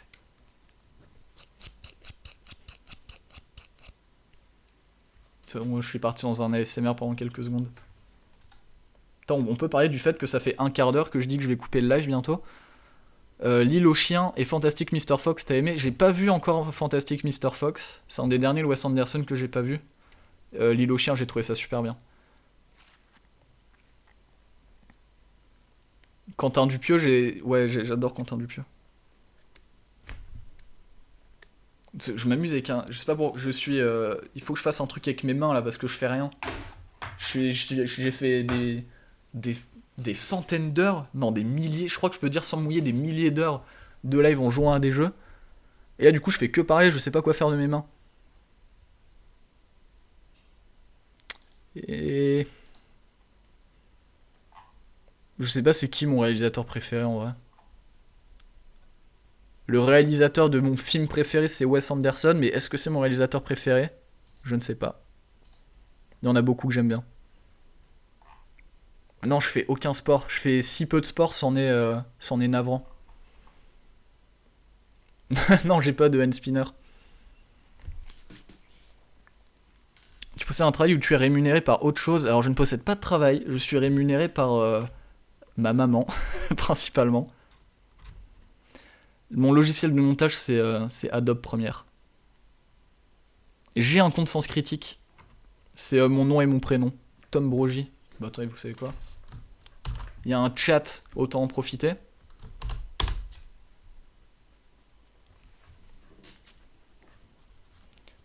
Speaker 1: Moi, je suis parti dans un ASMR pendant quelques secondes. Attends, on peut parler du fait que ça fait un quart d'heure que je dis que je vais couper le live bientôt. L'île aux chiens et Fantastic Mr. Fox, t'as aimé? J'ai pas vu encore Fantastic Mr. Fox. C'est un des derniers de Wes Anderson que j'ai pas vu. L'île aux chiens, j'ai trouvé ça super bien. Quentin Dupieux, j'adore Quentin Dupieux. Je m'amuse avec un. Je sais pas pour. Il faut que je fasse un truc avec mes mains là parce que je fais rien. J'ai fait des, des centaines d'heures, non des milliers, je crois que je peux dire sans mouiller des milliers d'heures de live en jouant à des jeux. Et là du coup je fais que parler, je sais pas quoi faire de mes mains. Et je sais pas c'est qui mon réalisateur préféré en vrai. Le réalisateur de mon film préféré c'est Wes Anderson, mais est-ce que c'est mon réalisateur préféré? Je ne sais pas. Il y en a beaucoup que j'aime bien. Non, je fais aucun sport. Je fais si peu de sport, c'en est navrant. Non, j'ai pas de hand spinner. Tu possèdes un travail où tu es rémunéré par autre chose. Alors, je ne possède pas de travail. Je suis rémunéré par ma maman, principalement. Mon logiciel de montage, c'est Adobe Premiere. J'ai un compte Sens Critique. C'est mon nom et mon prénom. Tom Brogy. Bah, attendez, vous savez quoi? Il y a un chat, autant en profiter.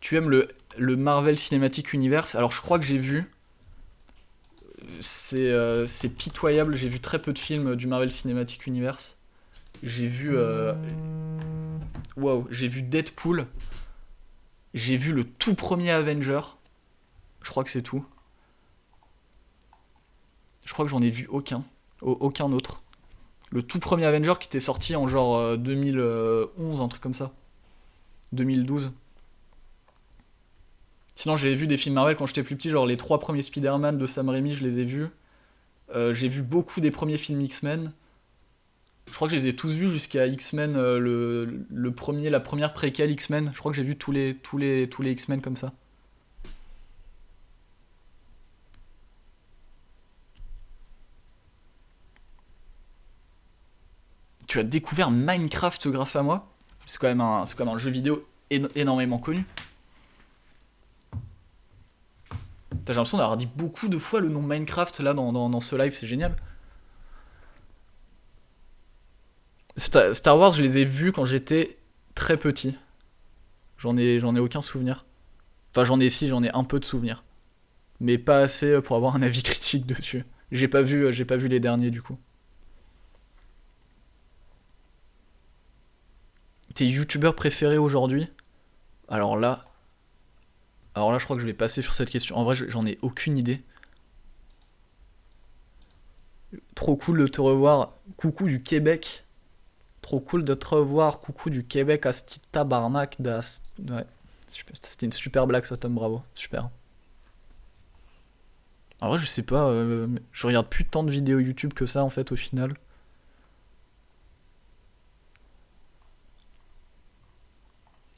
Speaker 1: Tu aimes le Marvel Cinematic Universe? Alors, je crois que j'ai vu. C'est pitoyable. J'ai vu très peu de films du Marvel Cinematic Universe. J'ai vu. Wow, j'ai vu Deadpool. J'ai vu le tout premier Avenger. Je crois que c'est tout. Je crois que j'en ai vu aucun autre. Le tout premier Avenger qui était sorti en genre 2011, un truc comme ça. 2012. Sinon, j'avais vu des films Marvel quand j'étais plus petit, genre les 3 premiers Spider-Man de Sam Raimi, je les ai vus. J'ai vu beaucoup des premiers films X-Men. Je crois que je les ai tous vus jusqu'à X-Men, le premier, la première préquelle X-Men. Je crois que j'ai vu tous les X-Men comme ça. Tu as découvert Minecraft grâce à moi. C'est quand même un jeu vidéo énormément connu. J'ai l'impression d'avoir dit beaucoup de fois le nom Minecraft là dans ce live, c'est génial. Star Wars, je les ai vus quand j'étais très petit. J'en ai aucun souvenir. Enfin, j'en ai un peu de souvenirs. Mais pas assez pour avoir un avis critique dessus. J'ai pas vu les derniers du coup. Tes youtubeurs préférés aujourd'hui? Alors là, alors là, je crois que je vais passer sur cette question. En vrai, j'en ai aucune idée. Trop cool de te revoir. Coucou du Québec. Trop cool de te revoir. Coucou du Québec, Asti tabarnak. Ouais. C'était une super blague, ça, Tom. Bravo. Super. En vrai, je sais pas. Je regarde plus tant de vidéos YouTube que ça, en fait, au final.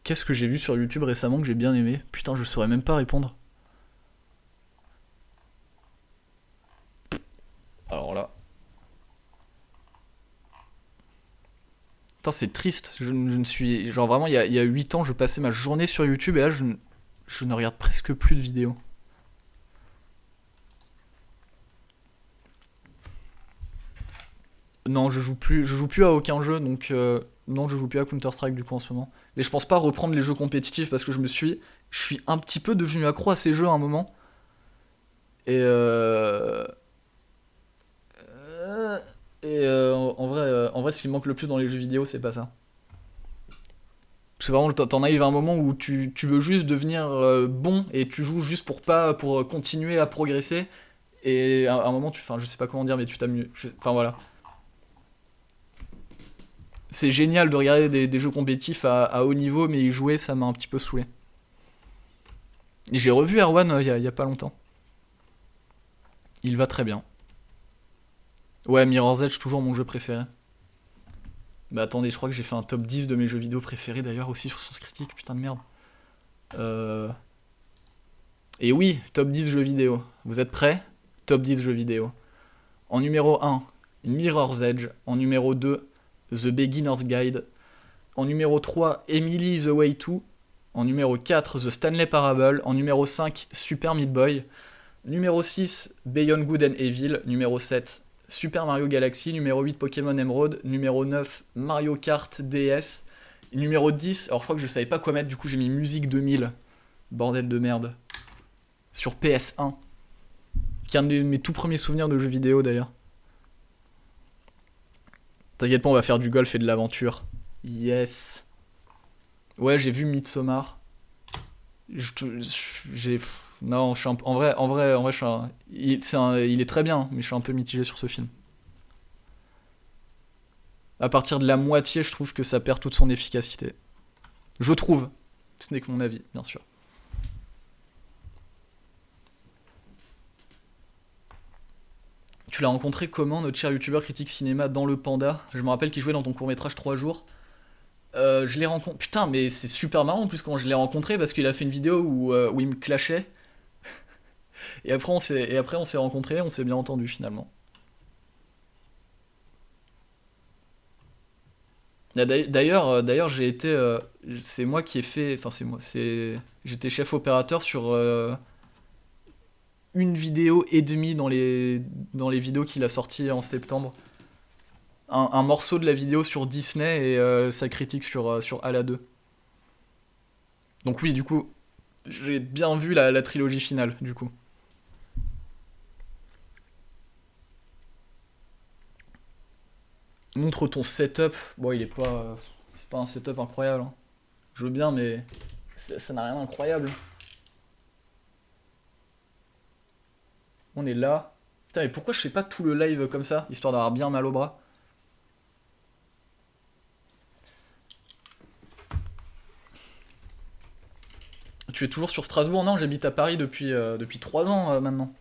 Speaker 1: Qu'est-ce que j'ai vu sur YouTube récemment que j'ai bien aimé? Putain, je saurais même pas répondre. Alors là. Putain, c'est triste. Je ne suis. Genre vraiment, il y a 8 ans, je passais ma journée sur YouTube et là, je ne regarde presque plus de vidéos. Non, je joue plus à aucun jeu, donc non, je joue plus à Counter-Strike du coup en ce moment. Mais je pense pas reprendre les jeux compétitifs parce que je suis un petit peu devenu accro à ces jeux à un moment. Et en vrai, ce qui me manque le plus dans les jeux vidéo, c'est pas ça. Parce que vraiment, t'en arrives à un moment où tu veux juste devenir bon et tu joues juste pour continuer à progresser. Et à un moment, enfin, je sais pas comment dire, mais tu t'amuses. Enfin voilà. C'est génial de regarder des jeux compétitifs à haut niveau, mais y jouer, ça m'a un petit peu saoulé. Et j'ai revu Erwan il y a pas longtemps. Il va très bien. Ouais, Mirror's Edge, toujours mon jeu préféré. Bah attendez, je crois que j'ai fait un top 10 de mes jeux vidéo préférés d'ailleurs aussi sur Sens Critique, putain de merde. Euh... Et oui, top 10 jeux vidéo. Vous êtes prêts? Top 10 jeux vidéo. En numéro 1, Mirror's Edge. En numéro 2, The Beginner's Guide. En numéro 3, Emily the Way To. En numéro 4, The Stanley Parable. En numéro 5, Super Meat Boy. Numéro 6, Beyond Good and Evil. Numéro 7, Super Mario Galaxy. Numéro 8, Pokémon Emerald. Numéro 9, Mario Kart DS. Numéro 10, alors je crois que je savais pas quoi mettre, du coup j'ai mis Musique 2000. Bordel de merde. Sur PS1. Qui est un de mes tout premiers souvenirs de jeux vidéo d'ailleurs. T'inquiète pas, on va faire du golf et de l'aventure. Yes. Ouais, j'ai vu Midsommar. J'ai. Non, je suis en vrai, je suis il est très bien, mais je suis un peu mitigé sur ce film. À partir de la moitié, je trouve que ça perd toute son efficacité. Je trouve. Ce n'est que mon avis, bien sûr. Tu l'as rencontré comment, notre cher youtubeur critique cinéma dans le Panda? Je me rappelle qu'il jouait dans ton court-métrage 3 jours. Je l'ai rencontré. Putain, mais c'est super marrant en plus quand je l'ai rencontré parce qu'il a fait une vidéo où il me clashait. Et après, on s'est rencontrés, on s'est bien entendu finalement. D'ailleurs, j'ai été. C'est moi qui ai fait. Enfin, c'est moi. J'étais chef opérateur sur une vidéo et demie dans les vidéos qu'il a sorties en septembre. Un morceau de la vidéo sur Disney et sa critique sur Ala 2. Donc, oui, du coup, j'ai bien vu la trilogie finale, du coup. Montre ton setup. Bon, il est pas. C'est pas un setup incroyable, hein. Je veux bien, mais ça n'a rien d'incroyable. On est là. Putain, mais pourquoi je fais pas tout le live comme ça, histoire d'avoir bien mal au bras? Tu es toujours sur Strasbourg? Non, j'habite à Paris depuis 3 ans maintenant.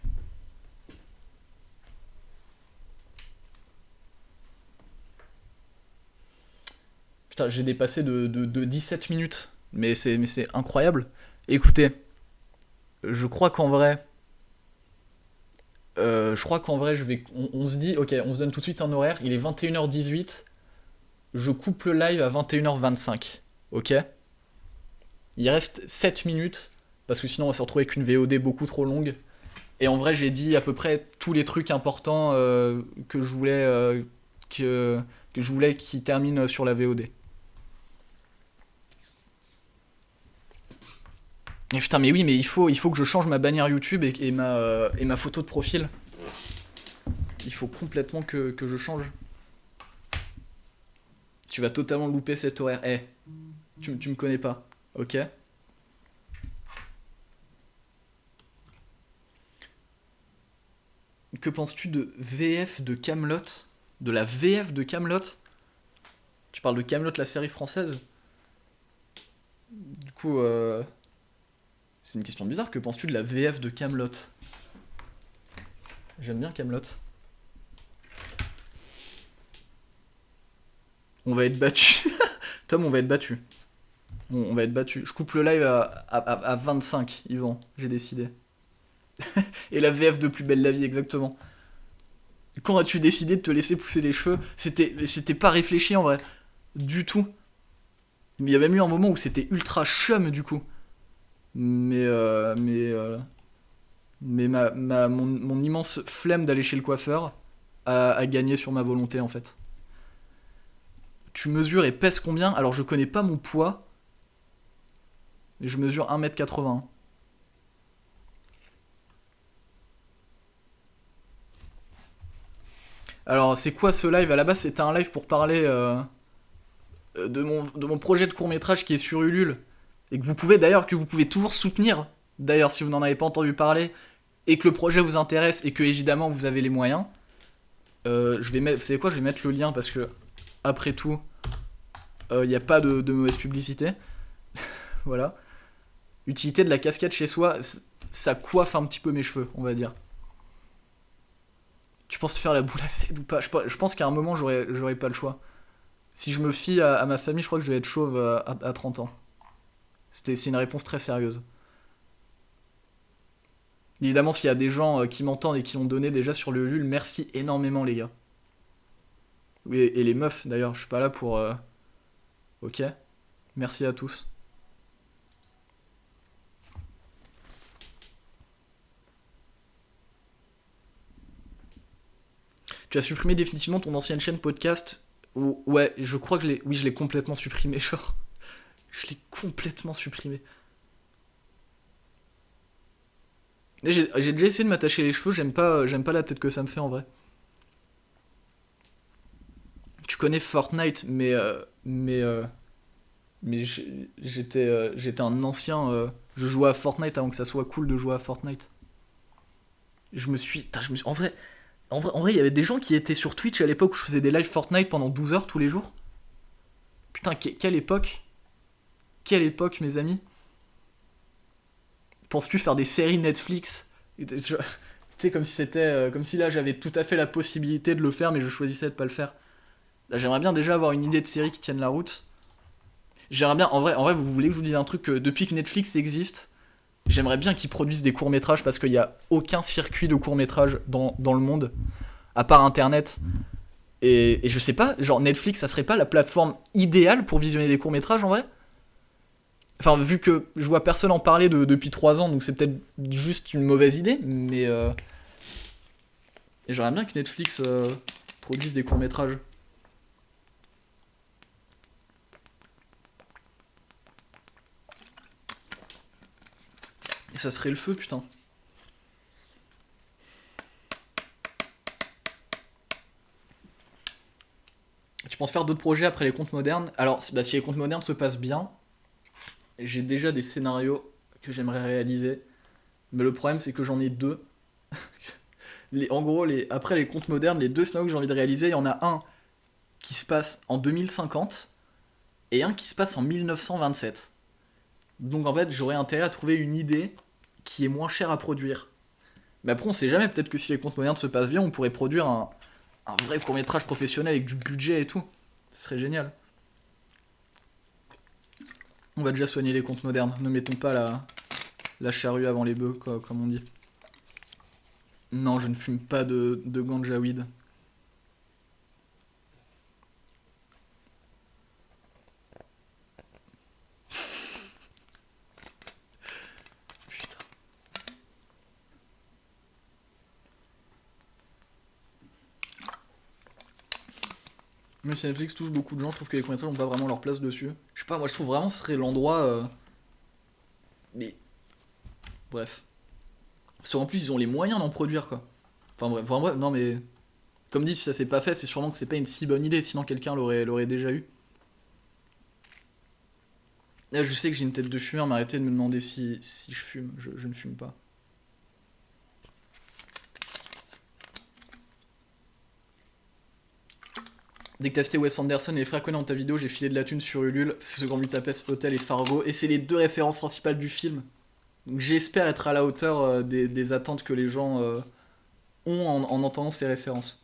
Speaker 1: Putain, j'ai dépassé de 17 minutes. Mais c'est incroyable. Écoutez, je crois qu'en vrai. Je crois qu'en vrai, on se dit, ok, on se donne tout de suite un horaire. Il est 21h18. Je coupe le live à 21h25. Ok? Il reste 7 minutes. Parce que sinon, on va se retrouver avec une VOD beaucoup trop longue. Et en vrai, j'ai dit à peu près tous les trucs importants que je voulais que je voulais qu'il termine sur la VOD. Et putain, mais oui, mais il faut que je change ma bannière YouTube et ma photo de profil. Il faut complètement que je change. Tu vas totalement louper cet horaire. Tu me connais pas, ok? Que penses-tu de VF de Camelot? De la VF de Camelot? Tu parles de Kaamelott, la série française? Du coup, c'est une question bizarre. Que penses-tu de la VF de Kaamelott? J'aime bien Kaamelott. On va être battu. Tom, on va être battu. On va être battu. Je coupe le live à 25, Yvan. J'ai décidé. Et la VF de Plus belle la vie, exactement. Quand as-tu décidé de te laisser pousser les cheveux? C'était pas réfléchi en vrai. Du tout. Mais il y a même eu un moment où c'était ultra chum du coup. Mais mon immense flemme d'aller chez le coiffeur a gagné sur ma volonté en fait. Tu mesures et pèses combien? Alors je connais pas mon poids, mais je mesure 1m80. Alors c'est quoi ce live? À la base c'était un live pour parler de mon projet de court-métrage qui est sur Ulule. Et que vous pouvez toujours soutenir. D'ailleurs si vous n'en avez pas entendu parler et que le projet vous intéresse et que évidemment vous avez les moyens. Je vais mettre, vous savez quoi? Je vais mettre le lien parce que après tout, il n'y a pas de mauvaise publicité. Voilà. Utilité de la casquette chez soi, ça coiffe un petit peu mes cheveux, on va dire. Tu penses te faire la boule à cède ou pas? Je pense qu'à un moment, j'aurais pas le choix. Si je me fie à ma famille, je crois que je vais être chauve à 30 ans. C'est une réponse très sérieuse. Évidemment, s'il y a des gens qui m'entendent et qui ont donné déjà sur le Ulule, merci énormément, les gars. Oui, et les meufs, d'ailleurs, je suis pas là pour... Ok. Merci à tous. Tu as supprimé définitivement ton ancienne chaîne podcast? Ouais, je crois que oui, je l'ai complètement supprimé, genre. Je l'ai complètement supprimé. J'ai déjà essayé de m'attacher les cheveux, j'aime pas la tête que ça me fait en vrai. Tu connais Fortnite, j'étais un ancien. Je jouais à Fortnite avant que ça soit cool de jouer à Fortnite. En vrai, il y avait des gens qui étaient sur Twitch à l'époque où je faisais des lives Fortnite pendant 12 heures tous les jours. Putain, quelle époque! Quelle époque, mes amis! Penses-tu faire des séries Netflix? Tu sais, comme si comme si là j'avais tout à fait la possibilité de le faire, mais je choisissais de pas le faire. Là, j'aimerais bien déjà avoir une idée de série qui tienne la route. J'aimerais bien, en vrai, vous voulez que je vous dise un truc que depuis que Netflix existe, j'aimerais bien qu'ils produisent des courts-métrages parce qu'il n'y a aucun circuit de courts-métrages dans le monde, à part Internet. Et je sais pas, genre Netflix, ça serait pas la plateforme idéale pour visionner des courts-métrages en vrai? Enfin, vu que je vois personne en parler depuis 3 ans, donc c'est peut-être juste une mauvaise idée, mais et j'aimerais bien que Netflix produise des courts-métrages. Et ça serait le feu, putain. Tu penses faire d'autres projets après les contes modernes? Alors, si les contes modernes se passent bien, j'ai déjà des scénarios que j'aimerais réaliser. Mais le problème, c'est que j'en ai deux. En gros, après les contes modernes, les deux scénarios que j'ai envie de réaliser, il y en a un qui se passe en 2050 et un qui se passe en 1927. Donc en fait, j'aurais intérêt à trouver une idée qui est moins chère à produire. Mais après, on sait jamais, peut-être que si les contes modernes se passent bien, on pourrait produire un vrai court-métrage professionnel avec du budget et tout. Ce serait génial. On va déjà soigner les contes modernes. Ne mettons pas la charrue avant les bœufs, comme on dit. Non, je ne fume pas de ganja weed. Putain. Même si Netflix touche beaucoup de gens, je trouve que les courts-métrages n'ont pas vraiment leur place dessus. Je sais pas, moi je trouve vraiment que ce serait l'endroit... Mais... Bref. Parce qu'en plus, ils ont les moyens d'en produire, quoi. Enfin bref, non mais... Comme dit, si ça s'est pas fait, c'est sûrement que c'est pas une si bonne idée, sinon quelqu'un l'aurait déjà eu. Là, je sais que j'ai une tête de fumeur, mais arrêtez de me demander si je fume. Je ne fume pas. Dès que t'as cité Wes Anderson et les frères Coen dans ta vidéo, j'ai filé de la thune sur Ulule, parce que ce Grand Budapest Hotel et Fargo, et c'est les deux références principales du film. Donc j'espère être à la hauteur des attentes que les gens ont en entendant ces références.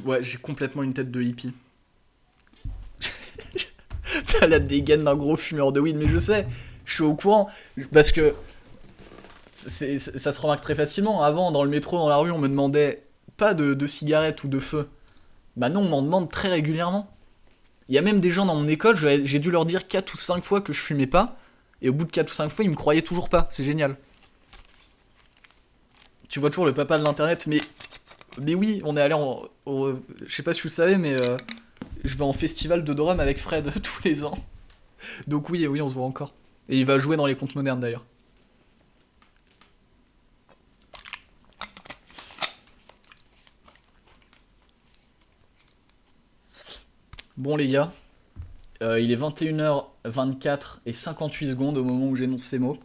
Speaker 1: Ouais, j'ai complètement une tête de hippie. T'as la dégaine d'un gros fumeur de weed, mais je sais, je suis au courant. Parce que ça se remarque très facilement. Avant, dans le métro, dans la rue, on me demandait pas de cigarettes ou de feu. Bah non, on m'en demande très régulièrement. Il y a même des gens dans mon école, j'ai dû leur dire 4 ou 5 fois que je fumais pas. Et au bout de 4 ou 5 fois, ils me croyaient toujours pas. C'est génial. Tu vois toujours le papa de l'internet, mais oui, on est allé je sais pas si vous savez, mais je vais en festival de drum avec Fred tous les ans. Donc oui, oui, on se voit encore. Et il va jouer dans les contes modernes d'ailleurs. Bon les gars, il est 21h24 et 58 secondes au moment où j'énonce ces mots.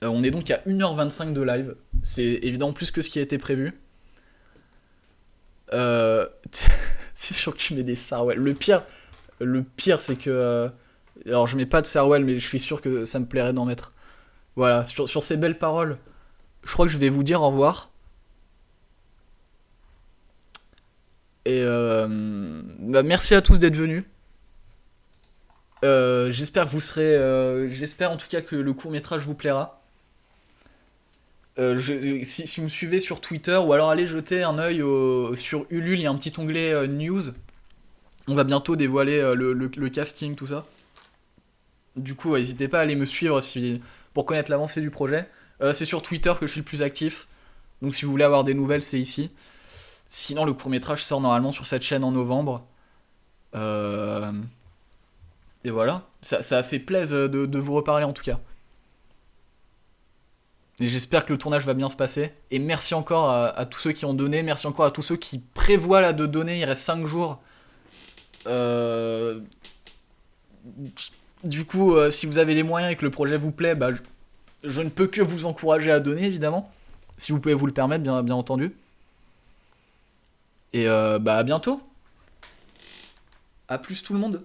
Speaker 1: On est donc à 1h25 de live. C'est évidemment plus que ce qui a été prévu. Euh, c'est sûr que tu mets des Sarwell. Le pire c'est que... alors je mets pas de Sarwell, mais je suis sûr que ça me plairait d'en mettre. Voilà, sur ces belles paroles, je crois que je vais vous dire au revoir. Et bah, merci à tous d'être venus. J'espère que vous serez... j'espère en tout cas que le court métrage vous plaira. Si vous me suivez sur Twitter, ou alors allez jeter un œil sur Ulule, il y a un petit onglet news. On va bientôt dévoiler le casting, tout ça. Du coup, n'hésitez pas à aller me suivre pour connaître l'avancée du projet. C'est sur Twitter que je suis le plus actif. Donc si vous voulez avoir des nouvelles, c'est ici. Sinon, le court-métrage sort normalement sur cette chaîne en novembre. Euh, Et voilà. Ça a fait plaisir de vous reparler en tout cas. Et j'espère que le tournage va bien se passer. Et merci encore à tous ceux qui ont donné. Merci encore à tous ceux qui prévoient là de donner. Il reste 5 jours. Euh, Du coup, si vous avez les moyens et que le projet vous plaît, bah, je ne peux que vous encourager à donner, évidemment. Si vous pouvez vous le permettre, bien entendu. Et bah, à bientôt. À plus tout le monde.